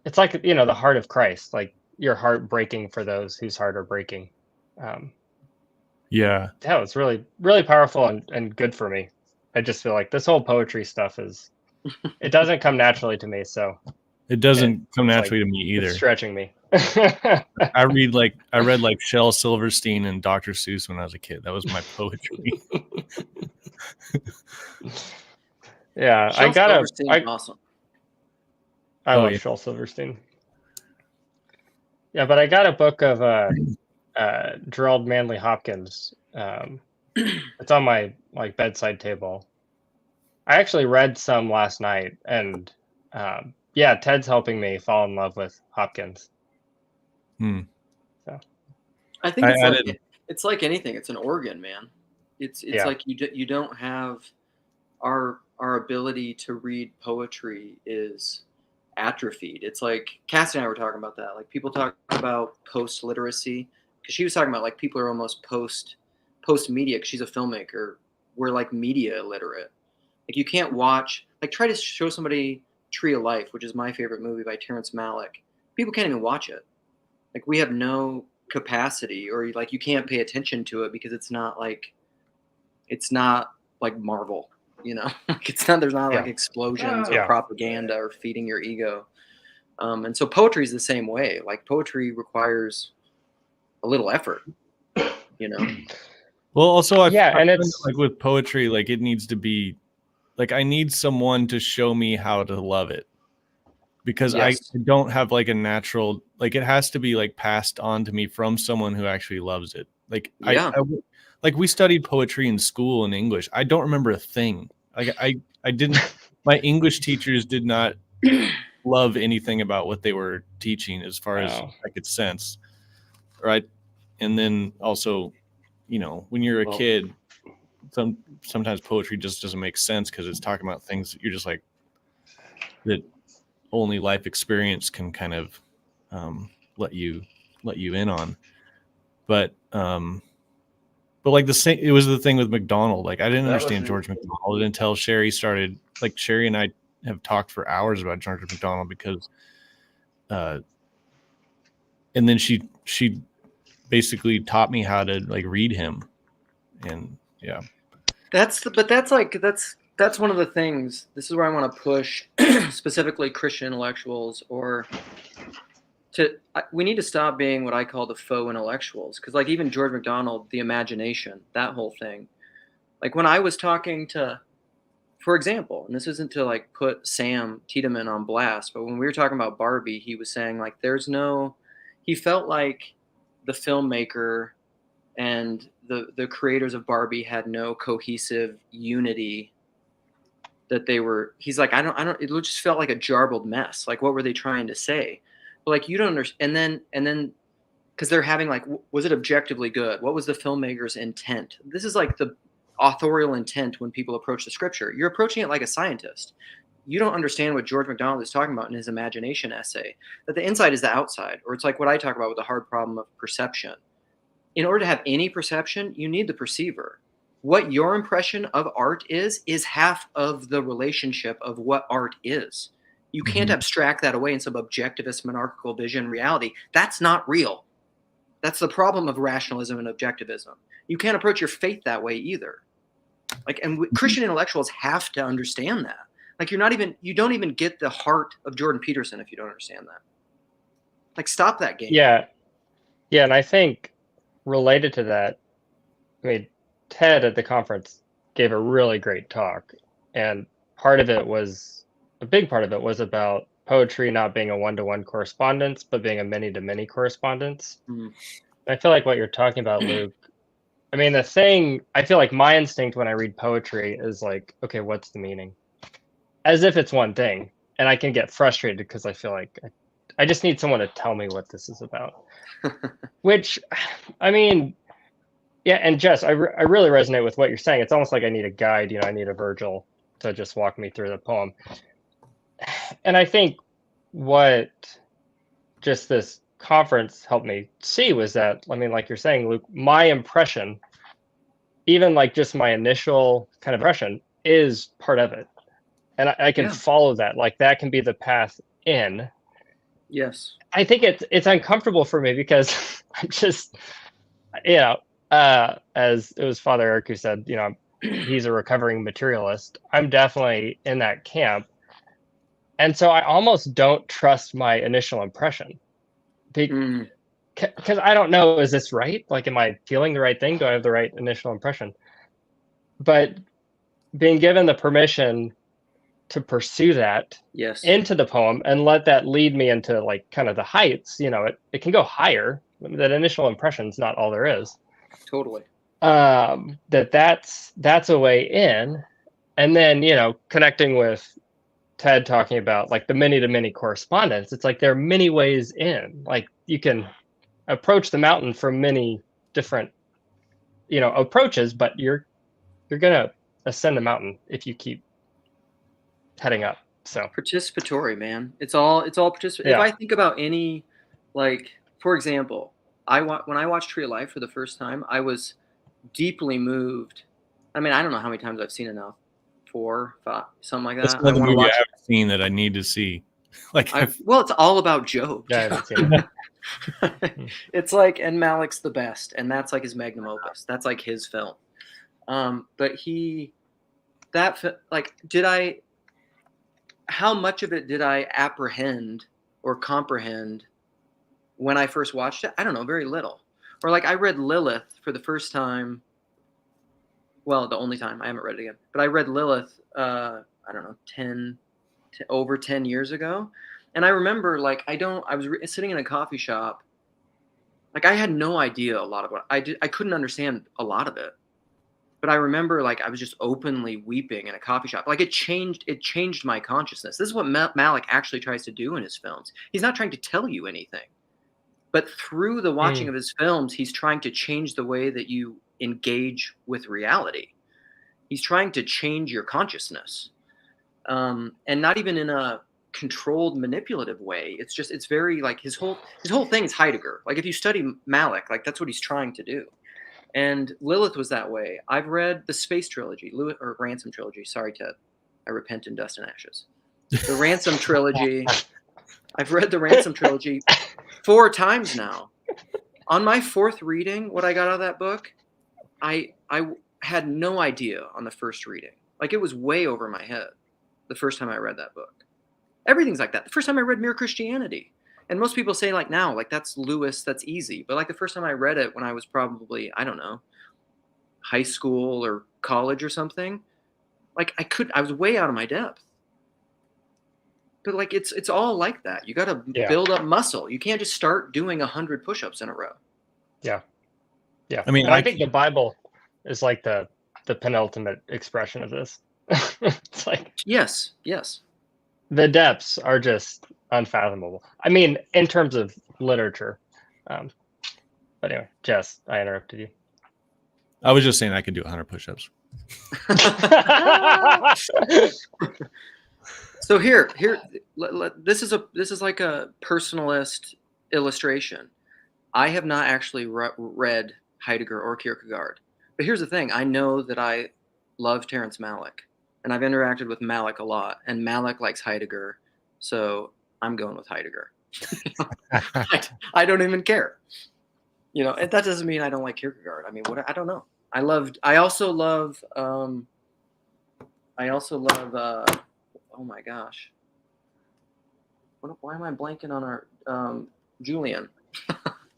it's like the heart of Christ, like your heart breaking for those whose heart are breaking. Um,
Yeah.
yeah, it's really really powerful and good for me. I just feel like this whole poetry stuff it doesn't come naturally to me, so
It doesn't come
it's like
naturally to me
it's
either.
stretching me.
I read like Shel Silverstein and Dr. Seuss when I was a kid. That was my poetry.
Yeah,
Shel Silverstein is awesome.
I
Oh,
love
yeah.
Shel Silverstein. Yeah, but I got a book of Gerald Manley Hopkins. It's on my like bedside table. I actually read some last night, and yeah, Ted's helping me fall in love with Hopkins.
Hmm.
So
I think
I
it's
added.
like it's like anything. It's an organ, man. It's
yeah,
like you don't have our ability to read poetry is atrophied. It's like Cass and I were talking about that. Like people talk about post literacy because she was talking about like people are almost post media because she's a filmmaker. We're like media illiterate. Like you can't watch like try to show somebody Tree of Life, which is my favorite movie by Terrence Malick. People can't even watch it. Like we have no capacity or like you can't pay attention to it because it's not like Marvel, like it's not there's not like
yeah,
explosions or
yeah,
propaganda or feeding your ego. And so poetry is the same way. Like poetry requires a little effort, you know.
Well, also I
yeah,
find
and
that, like with poetry, like it needs to be like I need someone to show me how to love it because I
Yes.
don't have like a natural like it has to be like passed on to me from someone who actually loves it. Like
Yeah.
like we studied poetry in school in English. I don't remember a thing. Like I didn't. My English teachers did not love anything about what they were teaching as far as
oh,
I could sense. Right. And then also, when you're a
Well,
kid, sometimes poetry just doesn't make sense because it's talking about things that you're just like that only life experience can kind of let you in on. But like the same, it was the thing with McDonald. Like I didn't
that was
understand George McDonald until Sherry started. Like Sherry and I have talked for hours about George McDonald because, and then she basically taught me how to like read him, and yeah.
But that's one of the things. This is where I want to push specifically Christian intellectuals we need to stop being what I call the faux intellectuals because like even George MacDonald, the imagination, that whole thing. Like when I was talking to, for example, and this isn't to like put Sam Tiedemann on blast, but when we were talking about Barbie, he was saying like he felt like the filmmaker and the creators of Barbie had no cohesive unity that he's like I don't it just felt like a jarbled mess. Like what were they trying to say? But like you don't understand and then because they're having like was it objectively good? What was the filmmaker's intent? This is like the authorial intent when people approach the scripture. You're approaching it like a scientist. You don't understand what George MacDonald is talking about in his imagination essay, that the inside is the outside, or it's like what I talk about with the hard problem of perception. In order to have any perception, you need the perceiver. What your impression of art is half of the relationship of what art is. You can't
Mhm.
abstract that away in some objectivist monarchical vision reality. That's not real. That's the problem of rationalism and objectivism. You can't approach your faith that way either. Like, and Christian intellectuals have to understand that. Like, you don't even get the heart of Jordan Peterson if you don't understand that. Like, stop that game.
yeah, and I think related to that, I mean, Ted at the conference gave a really great talk, and a big part of it was about poetry not being a one-to-one correspondence, but being a many-to-many correspondence.
Mm.
I feel like what you're talking about, Luke, I mean, the thing, I feel like my instinct when I read poetry is like, okay, what's the meaning? As if it's one thing. And I can get frustrated because I feel like I just need someone to tell me what this is about. Which, I mean, yeah, and Jess, I really resonate with what you're saying. It's almost like I need a guide, I need a Virgil to just walk me through the poem. And I think what just this conference helped me see was that, I mean, like you're saying, Luke, my impression, even like just my initial kind of impression, is part of it. And I can follow that. Like that can be the path in.
Yes.
I think it's uncomfortable for me because I'm just, as it was Father Eric who said, he's a recovering materialist. I'm definitely in that camp. And so I almost don't trust my initial impression. Because I don't know, is this right? Like, am I feeling the right thing? Do I have the right initial impression? But being given the permission to pursue that into the poem and let that lead me into like kind of the heights, it can go higher. That initial impression is not all there is.
Totally.
That's a way in. And then, connecting with Ted talking about like the many-to-many correspondence, it's like there are many ways in. Like you can approach the mountain from many different, approaches, but you're gonna ascend the mountain if you keep heading up. So
participatory, man. It's all participatory.
Yeah.
If I think about any, like, for example, when I watched Tree of Life for the first time, I was deeply moved. I mean, I don't know how many times I've seen it now. 4, 5, something like that.
That's another movie I haven't seen that I need to see.
Well, it's all about Job.
Yeah, I haven't seen it.
It's like, and Malik's the best, and that's like his magnum opus. That's like his film. But how much of it did I apprehend or comprehend when I first watched it? I don't know, very little. Or like I read Lilith for the first time. Well, the only time. I haven't read it again. But I read Lilith, I don't know, over 10 years ago. And I remember like I was sitting in a coffee shop. Like I had no idea a lot of what I couldn't understand a lot of it. But I remember like I was just openly weeping in a coffee shop. Like it changed my consciousness. This is what Malik actually tries to do in his films. He's not trying to tell you anything. But through the watching of his films, he's trying to change the way that you engage with reality. He's trying to change your consciousness. And not even in a controlled, manipulative way. It's very like his whole thing is Heidegger. Like if you study Malik, like that's what he's trying to do. And Lilith was that way. I've read the Space Trilogy, or Ransom Trilogy. Sorry, Ted. I repent in dust and ashes. The Ransom Trilogy. I've read the Ransom Trilogy 4 times now. On my 4th reading, what I got out of that book, I had no idea on the first reading. Like it was way over my head the first time I read that book. Everything's like that. The first time I read Mere Christianity. And most people say like now, like that's Lewis, that's easy. But like the first time I read it when I was probably, I don't know, high school or college or something, like I was way out of my depth. But like it's all like that. You got to build up muscle. You can't just start doing 100 push-ups in a row.
Yeah.
I mean,
I think the Bible is like the penultimate expression of this. It's like
yes.
The depths are just unfathomable. I mean, in terms of literature. But anyway, Jess, I interrupted you.
I was just saying I could do 100 push-ups.
So here, this is like a personalist illustration. I have not actually read Heidegger or Kierkegaard, but here's the thing: I know that I love Terrence Malick, and I've interacted with Malick a lot, and Malick likes Heidegger, so I'm going with Heidegger. I don't even care, and that doesn't mean I don't like Kierkegaard. I mean, I don't know. I also love. Oh my gosh. Why am I blanking on our Julian?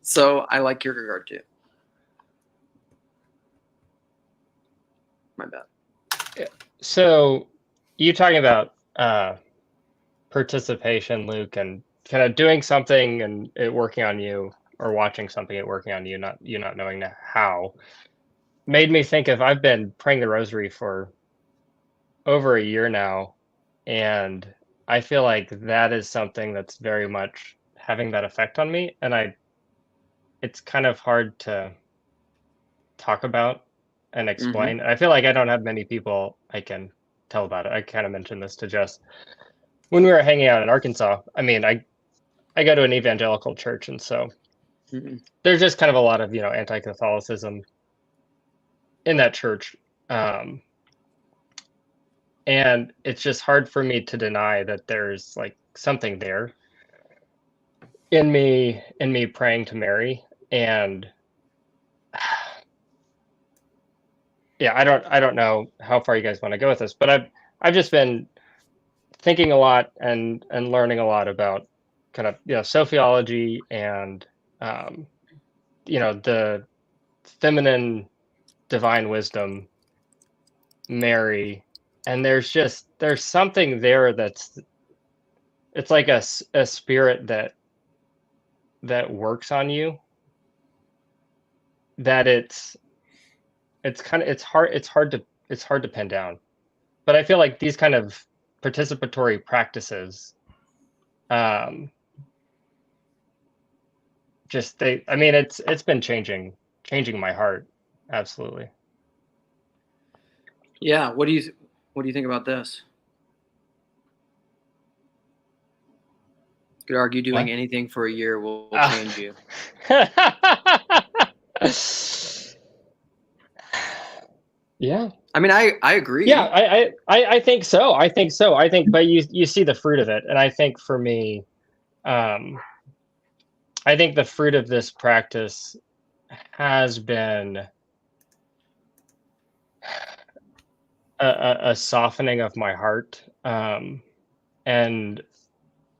So I like Kierkegaard too. My bad.
So you talking about participation, Luke, and kind of doing something and it working on you, or watching something it working on you, not knowing how. made me think of, I've been praying the rosary for over a year now, and I feel like that is something that's very much having that effect on me, and it's kind of hard to talk about and explain. I feel like I don't have many people I can tell about it. I kind of mentioned this to Jess when we were hanging out in Arkansas. I mean, I go to an evangelical church, and so there's just kind of a lot of, anti-Catholicism in that church. And it's just hard for me to deny that there's like something there in me praying to Mary. And yeah, I don't know how far you guys want to go with this, but I've just been thinking a lot and learning a lot about kind of, sociology and the feminine divine wisdom, Mary, and there's something there it's like a spirit that works on you, that it's hard to pin down. But I feel like these kind of participatory practices, it's been changing my heart. Absolutely.
Yeah. What do you think about this? Could argue doing anything for a year will change you.
Yeah.
I mean, I agree.
Yeah, I think so. But you see the fruit of it, and I think for me, I think the fruit of this practice has been a softening of my heart, and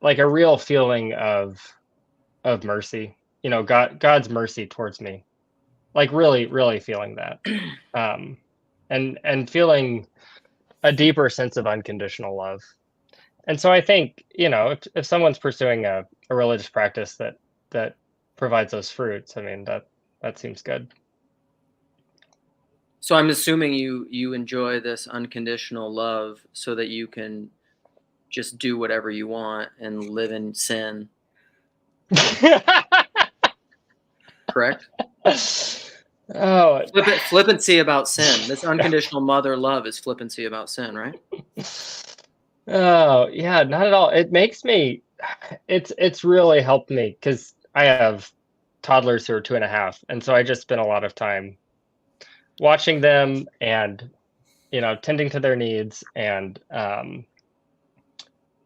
like a real feeling of mercy. God's mercy towards me, like really feeling that, and feeling a deeper sense of unconditional love. And so I think, if someone's pursuing a religious practice that provides those fruits, I mean, that seems good.
So I'm assuming you enjoy this unconditional love so that you can just do whatever you want and live in sin. Correct?
Oh,
flippancy about sin. This unconditional mother love is flippancy about sin, right?
Oh, yeah, not at all. It makes me, it's really helped me because I have toddlers who are 2.5, and so I just spend a lot of time watching them and tending to their needs, and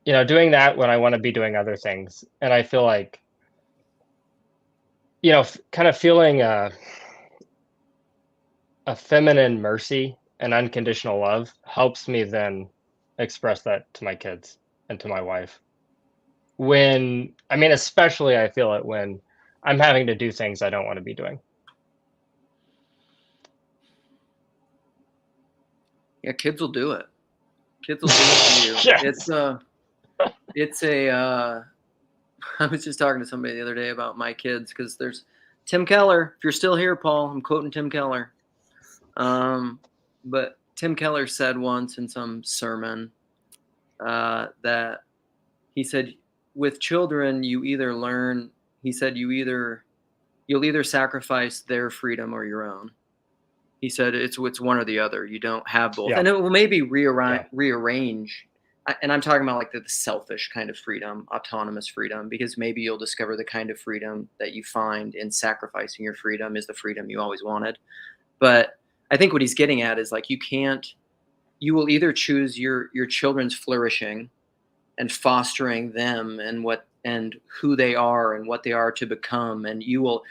doing that when I want to be doing other things. And I feel like kind of feeling a feminine mercy and unconditional love helps me then express that to my kids and to my wife. Especially I feel it when I'm having to do things I don't want to be doing.
Yeah, kids will do it. Kids will do it to you. Yes. It's I was just talking to somebody the other day about my kids, because there's Tim Keller. If you're still here, Paul, I'm quoting Tim Keller. But Tim Keller said once in some sermon that he said, with children, you'll either sacrifice their freedom or your own. He said it's one or the other. You don't have both. Yeah. And it will maybe rearrange. And I'm talking about like the selfish kind of freedom, autonomous freedom, because maybe you'll discover the kind of freedom that you find in sacrificing your freedom is the freedom you always wanted. But I think what he's getting at is like, you will either choose your children's flourishing and fostering them and who they are and what they are to become, and you will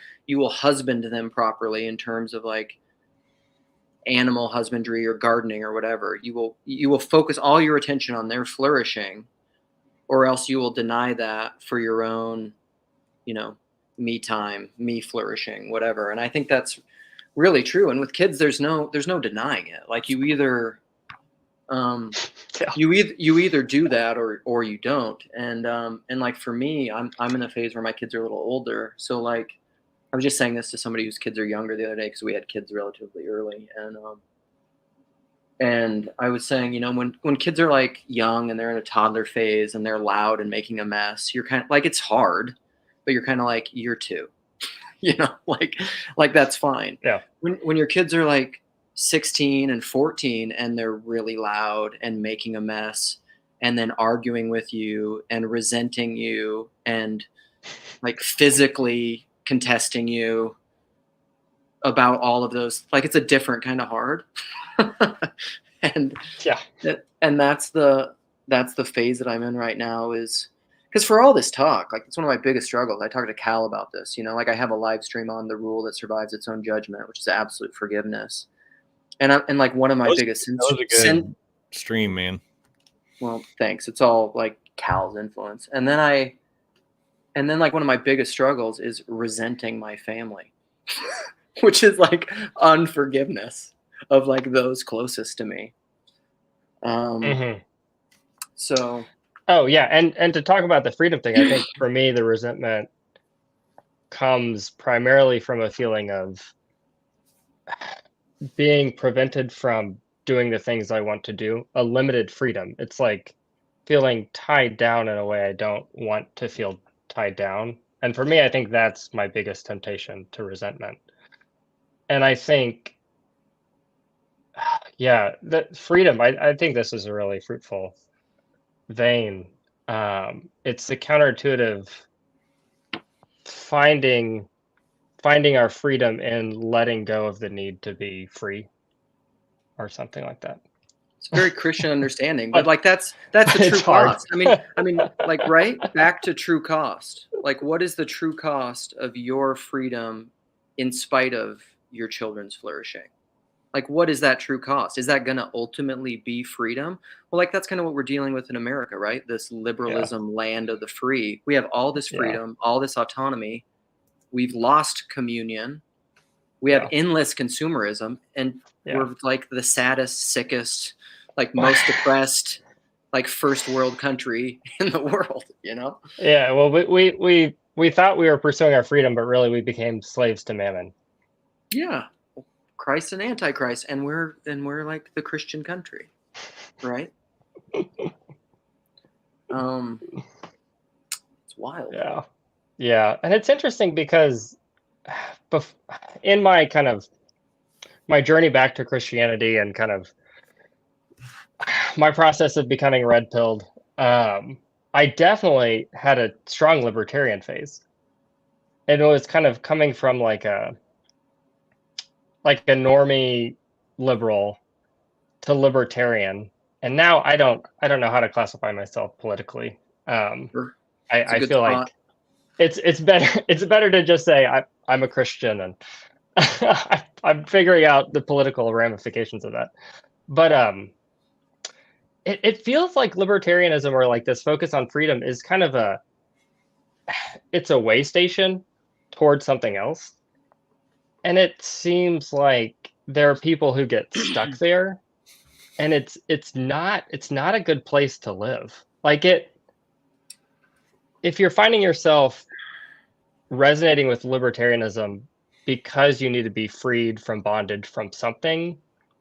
husband them properly in terms of like animal husbandry or gardening or whatever. You will focus all your attention on their flourishing, or else you will deny that for your own, me time, me flourishing, whatever. And I think that's really true. And with kids, there's no denying it. Like you either you either do that or you don't. And like for me, I'm in a phase where my kids are a little older, so like I was just saying this to somebody whose kids are younger the other day because we had kids relatively early, and I was saying, when kids are like young and they're in a toddler phase and they're loud and making a mess, you're kind of like, it's hard, but you're kind of like, you're two, like that's fine.
Yeah.
When your kids are like 16 and 14 and they're really loud and making a mess and then arguing with you and resenting you and like physically contesting you about all of those, like it's a different kind of hard. and
Yeah.
and that's the phase that I'm in right now, is because for all this talk, like it's one of my biggest struggles. I talked to Cal about this, like I have a live stream on the rule that survives its own judgment, which is absolute forgiveness. And like one of my biggest
That was a good stream, man.
Well, thanks. It's all like Cal's influence. And then like one of my biggest struggles is resenting my family, which is like unforgiveness of like those closest to me. So.
Oh yeah, and to talk about the freedom thing, I think for me the resentment comes primarily from a feeling of being prevented from doing the things I want to do, a limited freedom. It's like feeling tied down in a way I don't want to feel tied down. And for me, I think that's my biggest temptation to resentment. And I think, yeah, that freedom, I think this is a really fruitful vein. It's the counterintuitive finding our freedom in letting go of the need to be free or something like that.
It's a very Christian understanding, but like that's the true cost. I mean, like, right back to true cost. Like, what is the true cost of your freedom in spite of your children's flourishing? Like, what is that true cost? Is that going to ultimately be freedom? Well, like, that's kind of what we're dealing with in America, right? This liberalism, land of the free. We have all this freedom, all this autonomy. We've lost communion. We have endless consumerism, and we're like the saddest, sickest, like most depressed, like first world country in the world,
Yeah, well, we thought we were pursuing our freedom, but really we became slaves to mammon.
Yeah. Christ and Antichrist, and we're like the Christian country, right? It's wild.
Yeah, and it's interesting because in my kind of my journey back to Christianity and kind of my process of becoming red-pilled, I definitely had a strong libertarian phase, and it was kind of coming from like a normie liberal to libertarian, and now I don't know how to classify myself politically. I feel like it's better to just say I'm a Christian, and I'm figuring out the political ramifications of that. But it feels like libertarianism, or like this focus on freedom, is kind of it's a way station towards something else. And it seems like there are people who get stuck there, and it's not a good place to live. Like if you're finding yourself resonating with libertarianism because you need to be freed from bondage from something,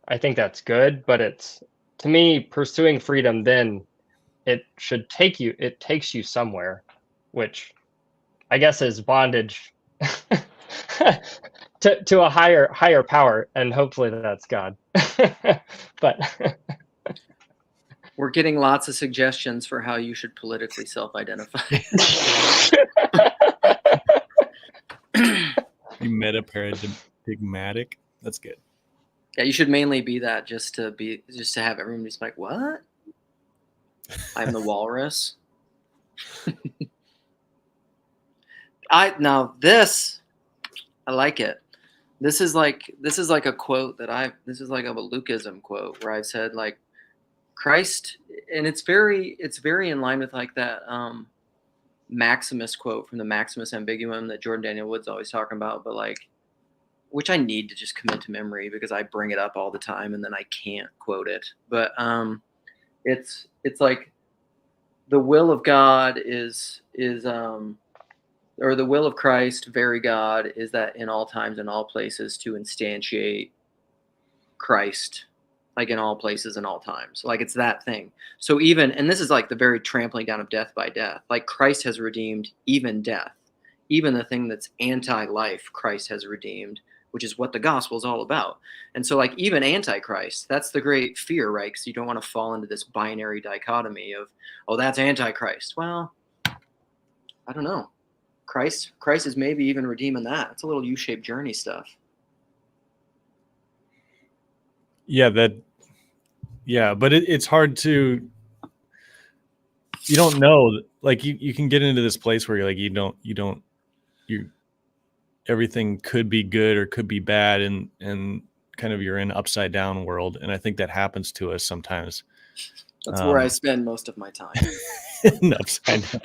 I think that's good. But it's, to me, pursuing freedom, then it takes you somewhere, which I guess is bondage to a higher power, and hopefully that's God. But
we're getting lots of suggestions for how you should politically self-identify.
You meta paradigmatic. That's good.
Yeah, you should mainly be that, just to have everyone just like, what? I'm the walrus. I like it. This is like a quote this is like a Lukeism quote where I've said, like, Christ, and it's very in line with like that Maximus quote from the Maximus Ambiguum that Jordan Daniel Wood's always talking about, but like, which I need to just commit to memory because I bring it up all the time and then I can't quote it. But it's like the will of God is or the will of Christ, very God, is that in all times and all places to instantiate Christ, like in all places and all times. Like it's that thing. So even, and this is like the very trampling down of death by death. Like Christ has redeemed even death, even the thing that's anti-life, Christ has redeemed, which is what the gospel is all about. And so like even antichrist, that's the great fear, right? Because you don't want to fall into this binary dichotomy of, oh, that's antichrist. Well, I don't know. Christ is maybe even redeeming that. It's a little U-shaped journey stuff.
Yeah, but it's hard to, you don't know, like you can get into this place where you're like, you everything could be good or could be bad, and kind of you're in upside down world. And I think that happens to us sometimes.
That's where I spend most of my time.
Upside down.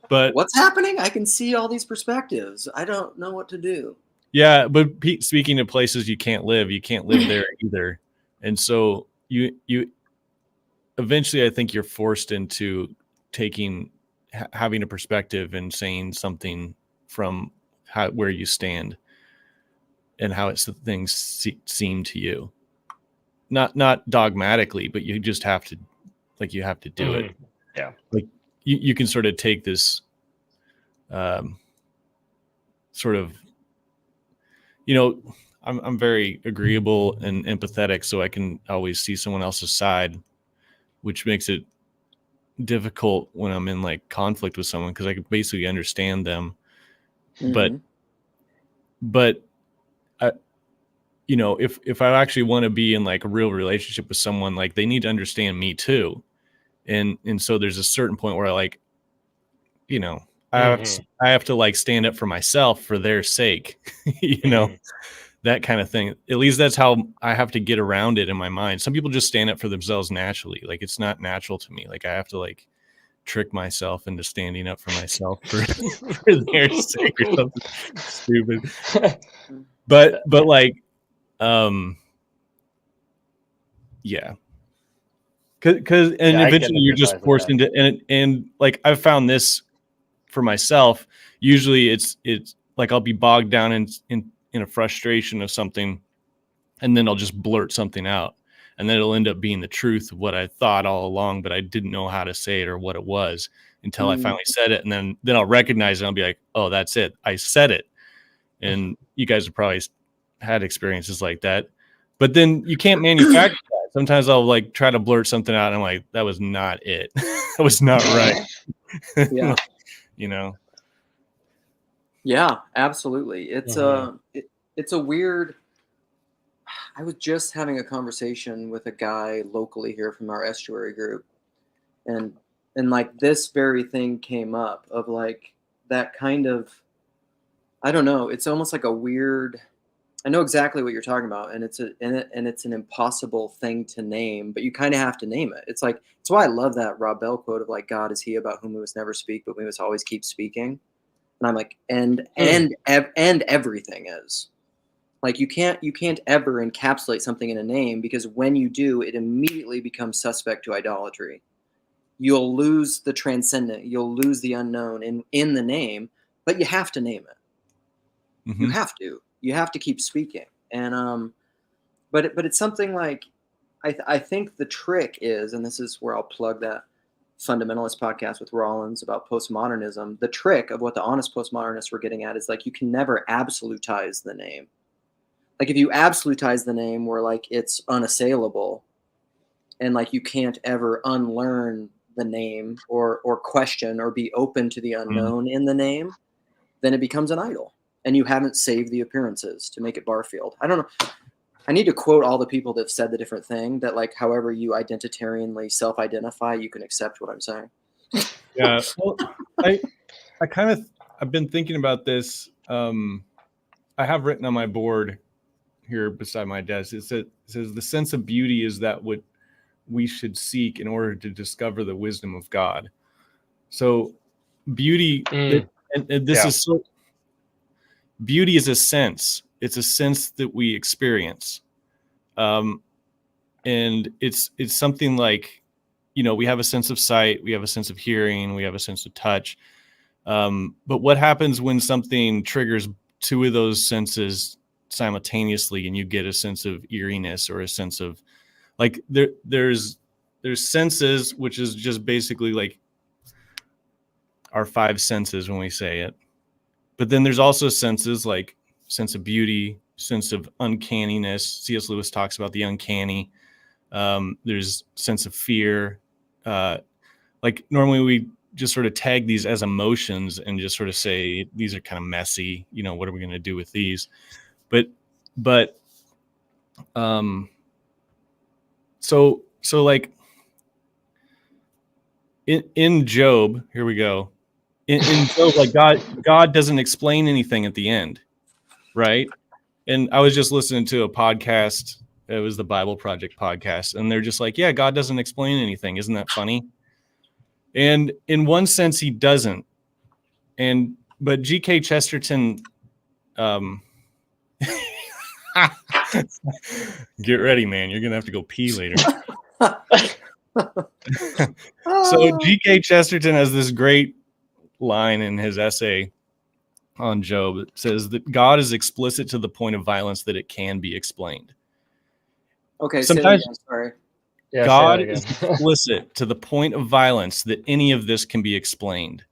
But
what's happening? I can see all these perspectives. I don't know what to do.
Yeah, but speaking of places you can't live there either. And so you eventually, I think you're forced into having a perspective and saying something from where you stand and how things seem to you. Not dogmatically, but you just have to, like, you have to do it.
Yeah.
Like you can sort of take this sort of, I'm very agreeable and empathetic, so I can always see someone else's side, which makes it difficult when I'm in like conflict with someone, because I can basically understand them.
Mm-hmm.
But I, if I actually want to be in like a real relationship with someone, like they need to understand me too. And so there's a certain point where I have to like stand up for myself for their sake, that kind of thing. At least that's how I have to get around it in my mind. Some people just stand up for themselves naturally. Like it's not natural to me. Like I have to like trick myself into standing up for myself for their sake or something stupid. But like, yeah. Cause eventually you're just forced into, and like I've found this for myself. Usually it's like I'll be bogged down in a frustration of something, and then I'll just blurt something out, and then it'll end up being the truth of what I thought all along, but I didn't know how to say it or what it was until I finally said it. And then I'll recognize it. I'll be like, oh, that's it. I said it. And you guys have probably had experiences like that, but then you can't manufacture that. Sometimes I'll like try to blurt something out and I'm like, that was not it. That was not right.
Yeah. Yeah, absolutely. It's it's a weird. I was just having a conversation with a guy locally here from our estuary group, and like this very thing came up of like that kind of, I don't know. It's almost like a weird. I know exactly what you're talking about, and it's an impossible thing to name, but you kind of have to name it. It's like, it's why I love that Rob Bell quote of like, God is he about whom we must never speak, but we must always keep speaking. And I'm like, and everything is. Like you can't ever encapsulate something in a name, because when you do, it immediately becomes suspect to idolatry. You'll lose the transcendent, you'll lose the unknown in the name, but you have to name it.
Mm-hmm.
You have to keep speaking. And but it's something like, I think the trick is, and this is where I'll plug that fundamentalist podcast with Rollins about postmodernism. The trick of what the honest postmodernists were getting at is like, you can never absolutize the name. Like if you absolutize the name where like it's unassailable, and like you can't ever unlearn the name or question or be open to the unknown in the name, then it becomes an idol, and you haven't saved the appearances to make it Barfield. I don't know. I need to quote all the people that have said the different thing, that like however you identitarianly self-identify, you can accept what I'm saying.
Yeah. Well, I've been thinking about this. I have written on my board here beside my desk. It says the sense of beauty is that what we should seek in order to discover the wisdom of God. So beauty, and this is so, beauty is a sense. It's a sense that we experience. And it's something like, we have a sense of sight, we have a sense of hearing, we have a sense of touch, But what happens when something triggers two of those senses simultaneously, and you get a sense of eeriness or a sense of like there's senses, which is just basically like our five senses when we say it. But then there's also senses like sense of beauty, sense of uncanniness. C.S. Lewis talks about the uncanny. There's sense of fear. Like normally we just sort of tag these as emotions and just sort of say these are kind of messy. You know, what are we going to do with these? But so like in Job, here we go. In Job, like God doesn't explain anything at the end, right? And I was just listening to a podcast. It was the Bible Project podcast, and they're just like, yeah, God doesn't explain anything. Isn't that funny? And in one sense, he doesn't. But G.K. Chesterton, get ready, man. You're gonna have to go pee later. So G.K. Chesterton has this great line in his essay on Job. It says that God is explicit to the point of violence that it can be explained.
Okay,
Sometimes
sorry.
Yeah,
God is explicit to the point of violence that any of this can be explained.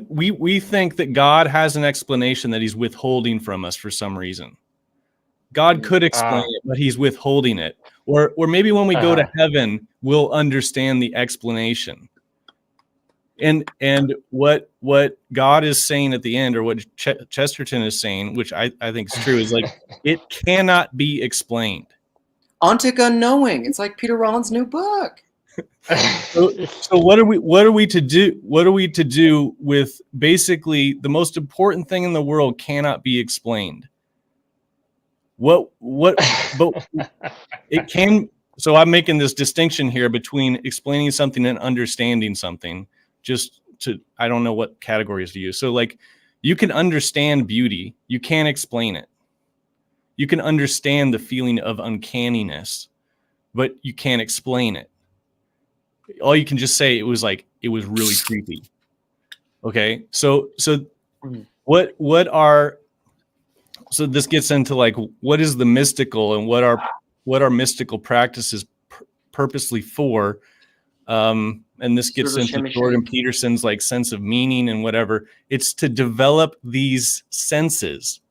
We think that God has an explanation that he's withholding from us for some reason. God could explain it, but he's withholding it. Or maybe when we go to heaven, we'll understand the explanation. And what God is saying at the end, or what Chesterton is saying, which I think is true, is like it cannot be explained.
Ontic unknowing. It's like Peter Rollins' new book.
So what are we to do? What are we to do with basically the most important thing in the world cannot be explained? But it can. So I'm making this distinction here between explaining something and understanding something. I don't know what categories to use. So like you can understand beauty, you can't explain it. You can understand the feeling of uncanniness, but you can't explain it. All you can just say it was really creepy. Okay. So so this gets into like, what is the mystical and what are mystical practices purposely for? And this gets into Jordan Peterson's like sense of meaning and whatever. It's to develop these senses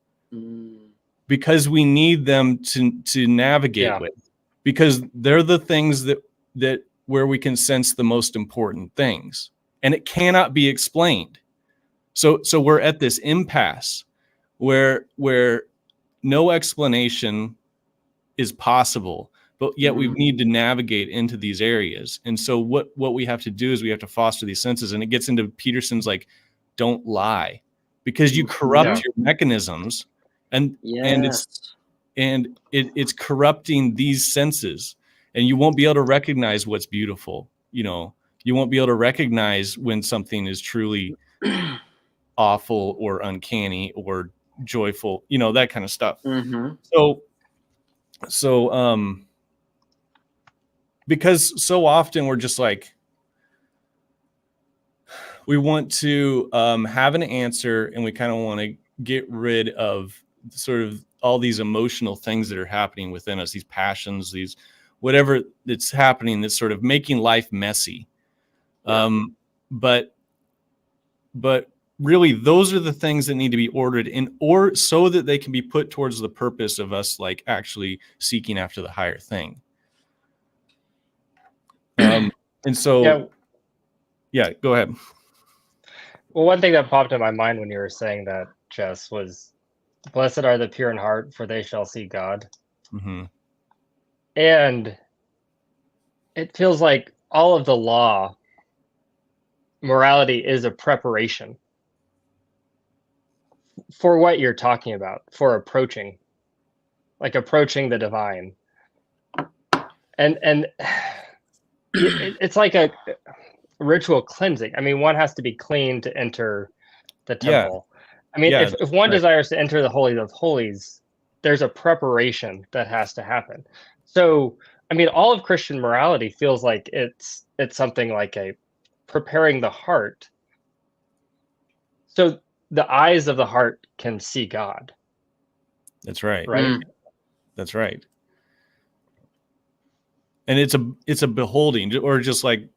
because we need them to navigate with, because they're the things that where we can sense the most important things, and it cannot be explained. So we're at this impasse where no explanation is possible, but yet we need to navigate into these areas. And so what we have to do is we have to foster these senses. And it gets into Peterson's like, don't lie, because you corrupt your mechanisms, and it's corrupting these senses, and you won't be able to recognize what's beautiful. You know, you won't be able to recognize when something is truly awful or uncanny or joyful, you know, that kind of stuff. So because so often we're just like, we want to have an answer, and we kind of want to get rid of sort of all these emotional things that are happening within us, these passions, these whatever that's happening that's sort of making life messy. But really, those are the things that need to be ordered in, or so that they can be put towards the purpose of us like actually seeking after the higher thing. And so, yeah, go ahead.
Well, one thing that popped in my mind when you were saying that, Jess, was blessed are the pure in heart, for they shall see God.
Mm-hmm.
And it feels like all of the law, morality, is a preparation for what you're talking about, for approaching the divine. And it's like a ritual cleansing. I mean, one has to be clean to enter the temple. I mean, if one desires to enter the Holy of Holies, there's a preparation that has to happen. So, I mean, all of Christian morality feels like it's something like a preparing the heart so the eyes of the heart can see God,
That's right.
right?
Mm.
That's right. And it's a beholding, or just like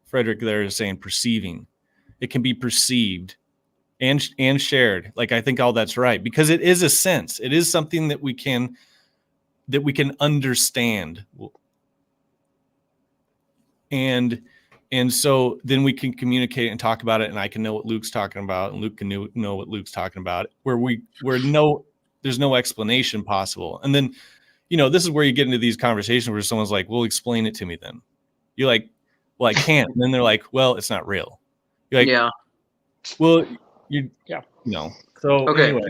Frederick there is saying, perceiving. It can be perceived and shared. Like, I think all that's right, because it is a sense. It is something that we can understand. And so then we can communicate and talk about it, and I can know what Luke's talking about, and Luke can know what Luke's talking about, there's no explanation possible. And then, this is where you get into these conversations where someone's like, well, explain it to me then. You're like, well, I can't. And then they're like, well, it's not real. You're like,
Yeah.
well, So
Okay.
anyway.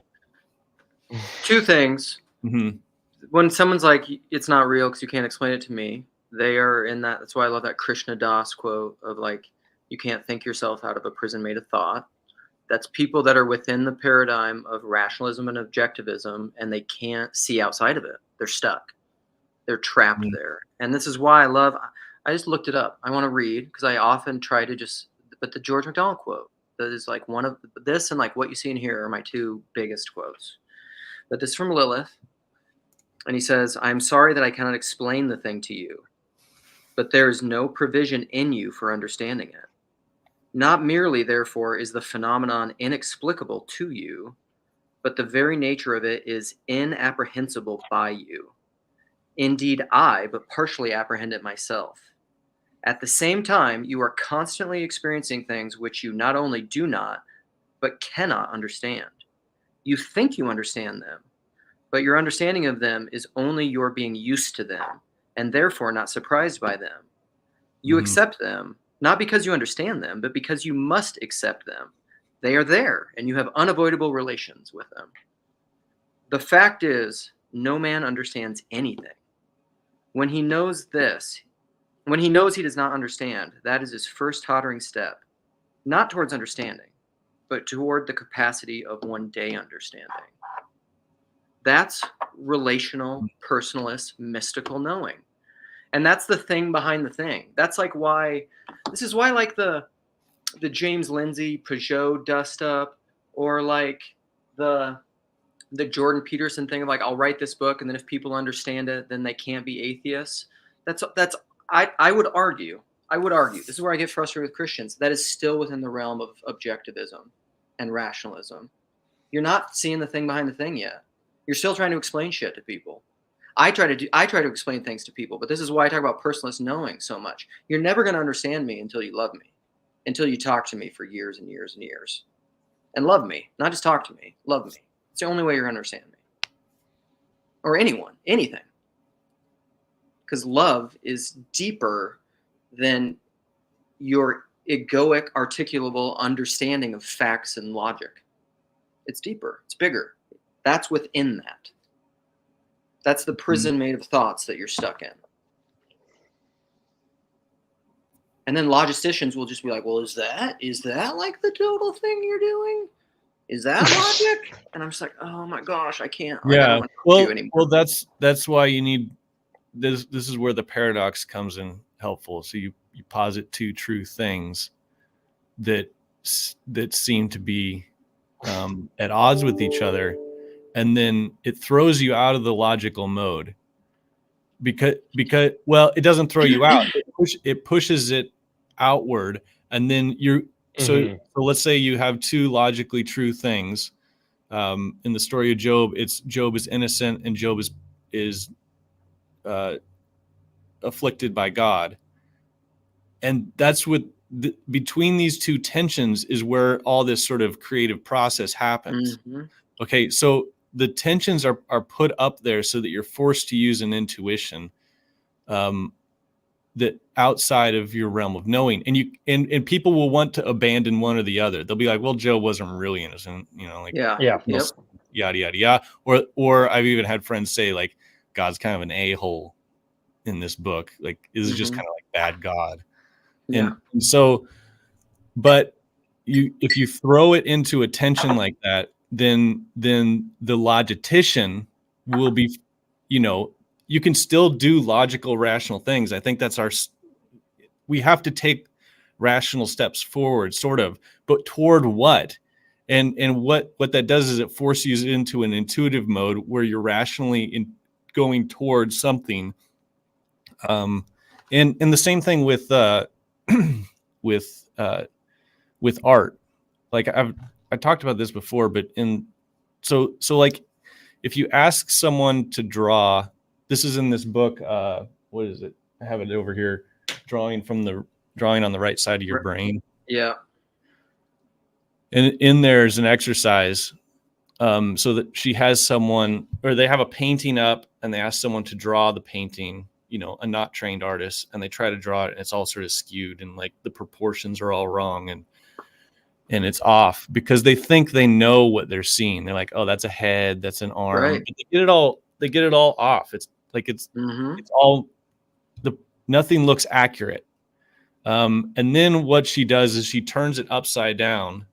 Two things.
Mm-hmm.
When someone's like, it's not real because you can't explain it to me, they are in that. That's why I love that Krishna Das quote of like, you can't think yourself out of a prison made of thought. That's people that are within the paradigm of rationalism and objectivism, and they can't see outside of it. They're stuck. They're trapped there. And this is why I just looked it up. I want to read, because I often try to but the George MacDonald quote, that is like one of this, and like what you see in here are my two biggest quotes. But this is from Lilith. And he says, I am sorry that I cannot explain the thing to you, but there is no provision in you for understanding it. Not merely, therefore, is the phenomenon inexplicable to you, but the very nature of it is inapprehensible by you. Indeed, I but partially apprehend it myself. At the same time, you are constantly experiencing things which you not only do not, but cannot understand. You think you understand them, but your understanding of them is only your being used to them, and therefore not surprised by them. You accept them, not because you understand them, but because you must accept them. They are there, and you have unavoidable relations with them. The fact is, no man understands anything. When he knows he does not understand, that is his first tottering step, not towards understanding, but toward the capacity of one day understanding. That's relational, personalist, mystical knowing. And that's the thing behind the thing. That's like this is why like the James Lindsay Peugeot dust up, or like the Jordan Peterson thing of like, I'll write this book, and then if people understand it, then they can't be atheists. I would argue, this is where I get frustrated with Christians, that is still within the realm of objectivism and rationalism. You're not seeing the thing behind the thing yet. You're still trying to explain shit to people. I try to explain things to people, but this is why I talk about personalist knowing so much. You're never going to understand me until you love me, until you talk to me for years and years and years. And love me, not just talk to me, love me. It's the only way you're going to understand me. Or anyone, anything. Because love is deeper than your egoic, articulable understanding of facts and logic. It's deeper. It's bigger. That's within that. That's the prison made of thoughts that you're stuck in. And then logisticians will just be like, well, is that like the total thing you're doing? Is that logic? And I'm just like, oh my gosh, I can't. Like, I don't want to do anymore.
Well, that's why you need this. This is where the paradox comes in helpful. So you posit two true things that seem to be at odds with each other, and then it throws you out of the logical mode because well, it doesn't throw you out. It pushes it outward, and then so let's say you have two logically true things. In the story of Job, it's Job is innocent and Job is afflicted by God. And that's what between these two tensions is where all this sort of creative process happens. Okay, so the tensions are put up there so that you're forced to use an intuition that outside of your realm of knowing, and people will want to abandon one or the other. They'll be like, well, Joe wasn't really innocent, like yada yada yada. Or I've even had friends say like, God's kind of an a-hole in this book. Like, this is just kind of like bad God. And so, but if you throw it into a tension like that, then the logician will be, you can still do logical, rational things. I think that's we have to take rational steps forward, sort of, but toward what? And what that does is it forces you into an intuitive mode where you're rationally going towards something. And the same thing with with art. Like I talked about this before, but so like if you ask someone to draw, this is in this book. What is it? I have it over here. Drawing on the right side of your brain.
Yeah.
And in there's an exercise, so that she has someone, or they have a painting up, and they ask someone to draw the painting. A not trained artist, and they try to draw it, and it's all sort of skewed, and like the proportions are all wrong, and it's off because they think they know what they're seeing. They're like, oh, that's a head, that's an arm.
Right.
But they get it all off. It's like it's all nothing looks accurate. And then what she does is she turns it upside down,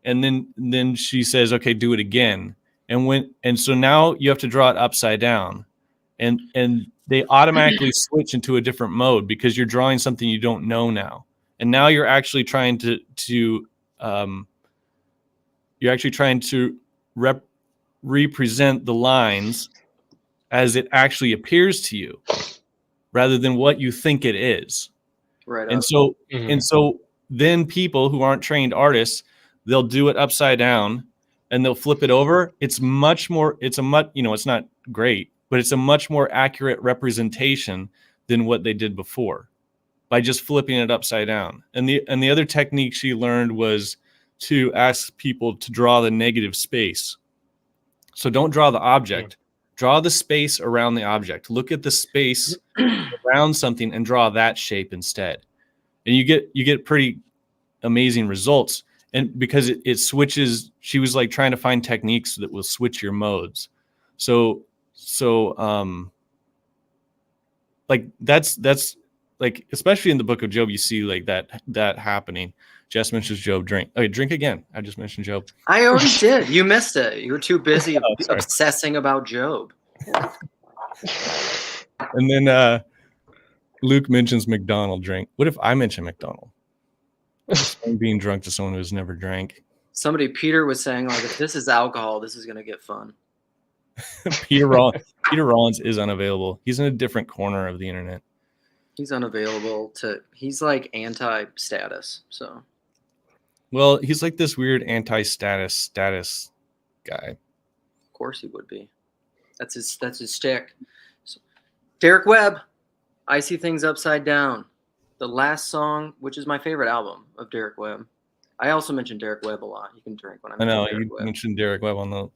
and then she says, okay, do it again. And so now you have to draw it upside down, and they automatically switch into a different mode because you're drawing something you don't know now. And now you're actually trying to represent the lines as it actually appears to you, rather than what you think it is.
Right.
And so then people who aren't trained artists, they'll do it upside down and they'll flip it over. It's not great, but it's a much more accurate representation than what they did before by just flipping it upside down. And the other technique she learned was to ask people to draw the negative space. So don't draw the object, draw the space around the object. Look at the space around something and draw that shape instead. And you get pretty amazing results. And because it switches, she was like trying to find techniques that will switch your modes. So like that's like, especially in the book of Job, you see like that happening. Jess mentions Job. Drink. Okay, drink again. I just mentioned Job.
I already did. You missed it. You were too busy obsessing about Job.
And then Luke mentions McDonald drink. What if I mention McDonald? Being drunk to someone who's never drank.
Peter was saying, like, if this is alcohol, this is going to get fun.
Peter Rollins is unavailable. He's in a different corner of the internet.
He's unavailable he's like anti-status. So,
well, he's like this weird anti-status guy.
Of course he would be. That's his shtick. So, Derek Webb, I See Things Upside Down. The last song, which is my favorite album of Derek Webb. I also mentioned Derek Webb a lot. You can drink when I
mentioned Derek Webb on the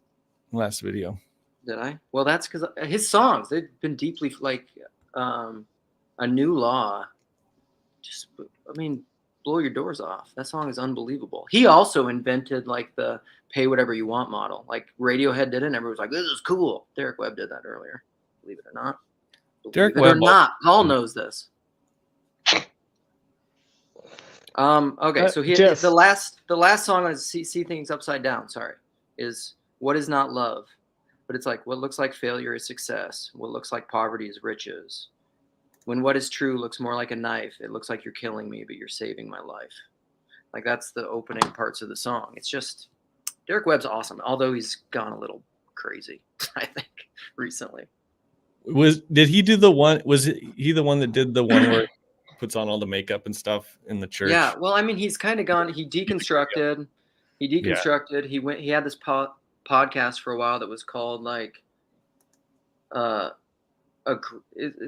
last video.
Did I? Well, that's because his songs, they've been deeply like A New Law. Just, I mean, blow your doors off. That song is unbelievable. He also invented like the pay whatever you want model. Like Radiohead did it, and everyone was like, this is cool. Derek Webb did that earlier. Believe it or not.
Derek Webb. Or
not. Paul knows this. Okay, so the last song on See Things Upside Down, is What Is Not Love? But it's like, what looks like failure is success. What looks like poverty is riches. When what is true looks more like a knife, it looks like you're killing me, but you're saving my life. Like, that's the opening parts of the song. It's just, Derek Webb's awesome, although he's gone a little crazy, I think, recently.
Did he do the one? Was he the one that did the one where he puts on all the makeup and stuff in the church?
Yeah, well, I mean, he's kind of gone. He deconstructed. He had this podcast for a while that was called like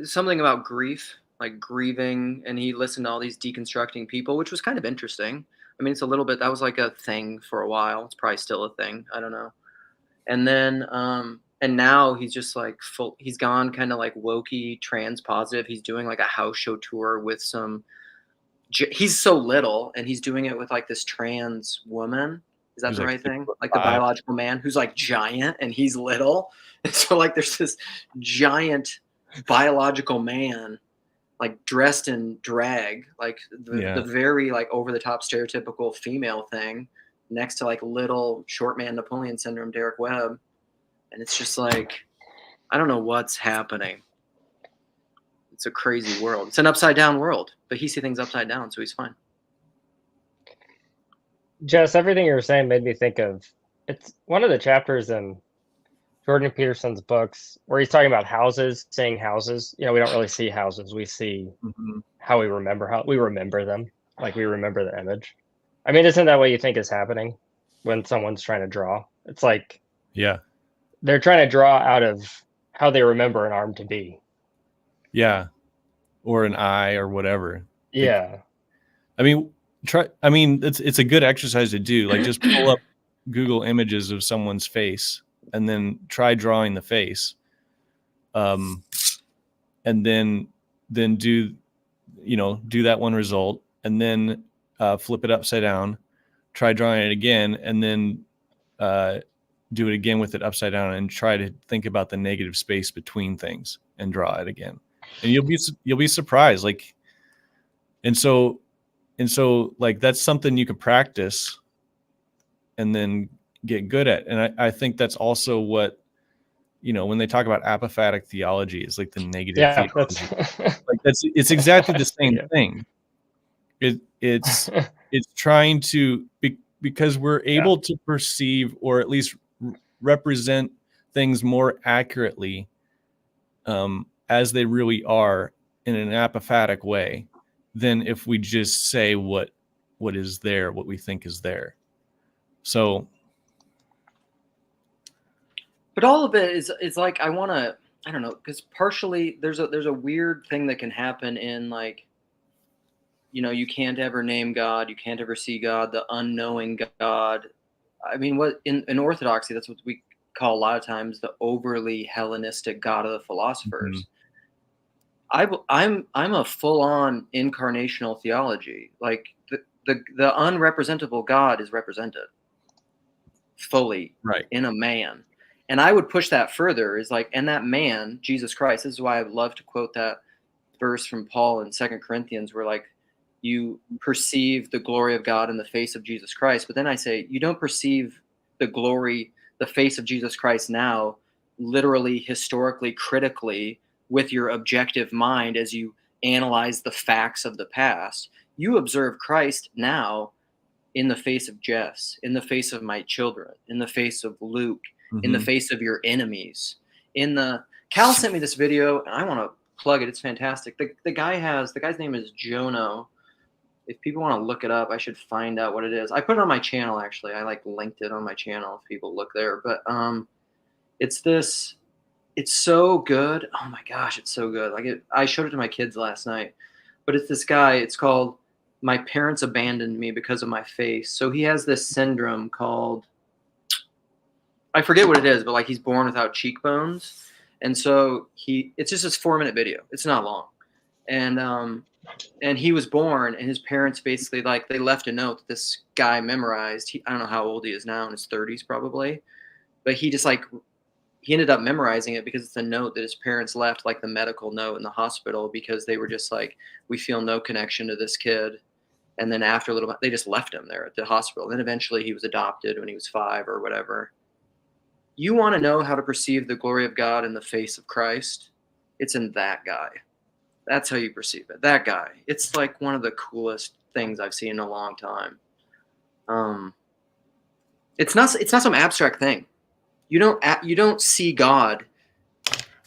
something about grief, like grieving, and he listened to all these deconstructing people, which was kind of interesting. I mean, it's a little bit, that was like a thing for a while. It's probably still a thing. I don't know. And then and now he's just like he's gone kind of like wokey, trans positive. He's doing like a house show tour with he's so little, and he's doing it with like this trans woman. Is that the right thing? Like the biological man who's like giant and he's little. And so like there's this giant biological man like dressed in drag, like the very like over the top stereotypical female thing next to like little short man Napoleon syndrome Derek Webb. And it's just like, I don't know what's happening. It's a crazy world. It's an upside down world, but he sees things upside down, so he's fine.
Jess, everything you were saying made me think of, it's one of the chapters in Jordan Peterson's books where he's talking about houses, saying houses. You know, we don't really see houses. We see how we remember them, like we remember the image. I mean, isn't that what you think is happening when someone's trying to draw? It's like,
Yeah.
they're trying to draw out of how they remember an arm to be.
Yeah. Or an eye or whatever.
Yeah.
I mean, it's a good exercise to do. Like, just pull up Google images of someone's face and then try drawing the face. And then do that one result, and then flip it upside down, try drawing it again, and then do it again with it upside down, and try to think about the negative space between things and draw it again. And you'll be surprised. Like, and so like, that's something you can practice and then get good at. And I think that's also what, when they talk about apophatic theology, is like the negative theology. It's exactly the same thing. It's trying to because we're able to perceive, or at least represent, things more accurately as they really are, in an apophatic way, than if we just say what is there, what we think is there. So,
but all of it is like, I don't know, because partially there's a weird thing that can happen in, like, you can't ever name God, you can't ever see God, the unknowing God. I mean, what in Orthodoxy, that's what we call a lot of times the overly Hellenistic God of the philosophers. I'm a full-on incarnational theology. Like, the unrepresentable God is represented fully in a man. And I would push that further, is like, and that man, Jesus Christ, this is why I love to quote that verse from Paul in 2 Corinthians, where, like, you perceive the glory of God in the face of Jesus Christ. But then I say, you don't perceive the face of Jesus Christ now, literally, historically, critically, with your objective mind as you analyze the facts of the past. You observe Christ now in the face of Jess, in the face of my children, in the face of Luke, in the face of your enemies. Cal sent me this video, and I want to plug it. It's fantastic. The guy's name is Jono. If people want to look it up, I should find out what it is. I put it on my channel, actually. I linked it on my channel if people look there. But it's so good. Oh my gosh, it's so good. I showed it to my kids last night. But it's this guy. It's called "My Parents Abandoned Me Because of My Face." So he has this syndrome called, I forget what it is, but like, he's born without cheekbones. And so it's just this 4-minute video. It's not long. And he was born, and his parents basically, like, they left a note that this guy memorized. I don't know how old he is now, in his 30s probably. But he just, like, he ended up memorizing it because it's a note that his parents left, like the medical note in the hospital, because they were just like, we feel no connection to this kid. And then after a little bit, they just left him there at the hospital. Then eventually he was adopted when he was 5 or whatever. You want to know how to perceive the glory of God in the face of Christ? It's in that guy. That's how you perceive it. That guy. It's like one of the coolest things I've seen in a long time. It's not some abstract thing. You don't see God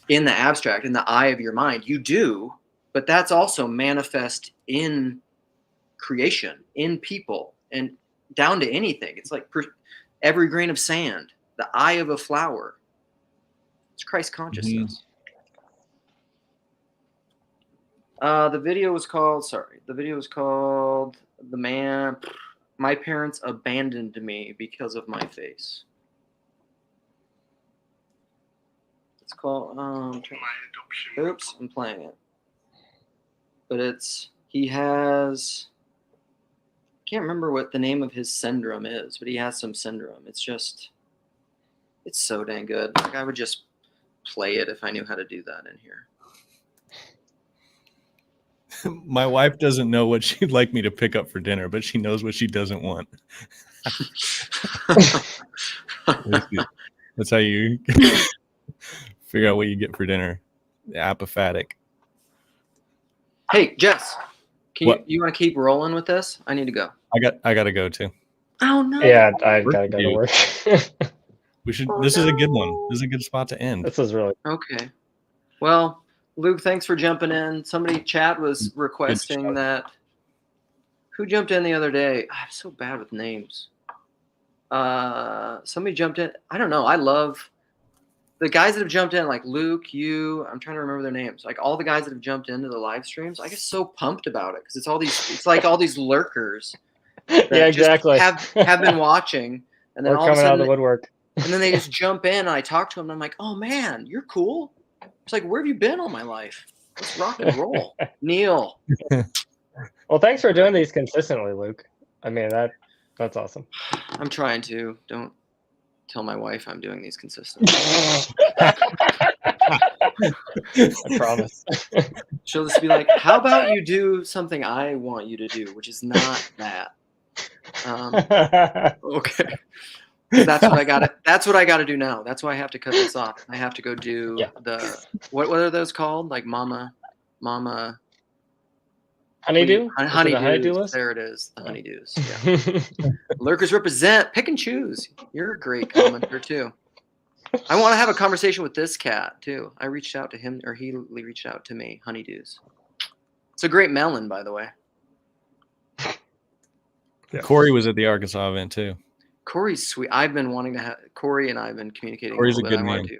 in the abstract, in the eye of your mind. You do, but that's also manifest in creation, in people, and down to anything. It's like every grain of sand, the eye of a flower. It's Christ consciousness. The video was called "My Parents Abandoned Me Because of My Face." It's called, oops, I'm playing it. But he has, I can't remember what the name of his syndrome is, but he has some syndrome. It's so dang good. Like, I would just play it if I knew how to do that in here.
My wife doesn't know what she'd like me to pick up for dinner, but she knows what she doesn't want. That's how you figure out what you get for dinner. Apophatic.
Hey, Jess, can
What?
you want to keep rolling with this? I need to go.
I gotta go too.
Oh no.
Yeah, I
Work
gotta go to
you.
work.
We should.
Oh,
This is a good one.
no.
This is a good spot to end.
This is really
Okay. Well, Luke, thanks for jumping in. Somebody chat was requesting
shout.
that. Who jumped in the other day? I'm so bad with names. Somebody jumped in. I don't know. I love the guys that have jumped in, like Luke, you. I'm trying to remember their names. Like all the guys that have jumped into the live streams. I get so pumped about it because it's all these. It's like all these lurkers. That
yeah,
just
exactly.
have been watching, and then
We're
all of a
coming out of
sudden,
the woodwork.
and then they just jump in. And I talk to them, and I'm like, "Oh man, you're cool." It's like, where have you been all my life? Let's rock and roll, Neil.
Well, thanks for doing these consistently, Luke. I mean that's awesome.
I'm trying to. Don't tell my wife I'm doing these consistently.
I promise.
She'll just be like, "How about you do something I want you to do, which is not that." Okay. That's what I got. That's what I got to do now. That's why I have to cut this off. I have to go do the what are those called? Like mama.
Honeydew?
Honeydews.
list?
There it is. The honeydews. Yeah. Lurkers represent. Pick and choose. You're a great commenter too. I want to have a conversation with this cat too. I reached out to him, or he reached out to me. Honeydews. It's a great melon, by the way.
Yeah. Corey was at the Arkansas event too.
Corey's sweet. I've been wanting to have Corey and I've been communicating.
Corey's
a
a
little
good
bit.
man.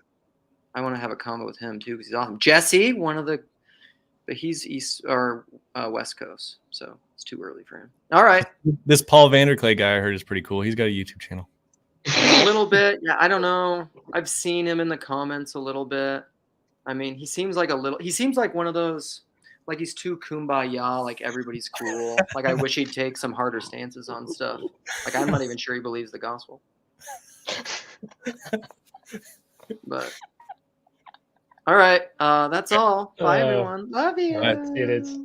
I want to have a convo with him too because he's awesome. Jesse, but he's east or west coast, so it's too early for him. All right,
This Paul Vanderklay guy I heard is pretty cool. He's got a YouTube channel.
a little bit. Yeah, I don't know. I've seen him in the comments a little bit. I mean, he seems like one of those. Like he's too kumbaya, like everybody's cool. Like I wish he'd take some harder stances on stuff. Like I'm not even sure he believes the gospel. But all right, that's all. Bye everyone. Love you.
All right, see you, dudes.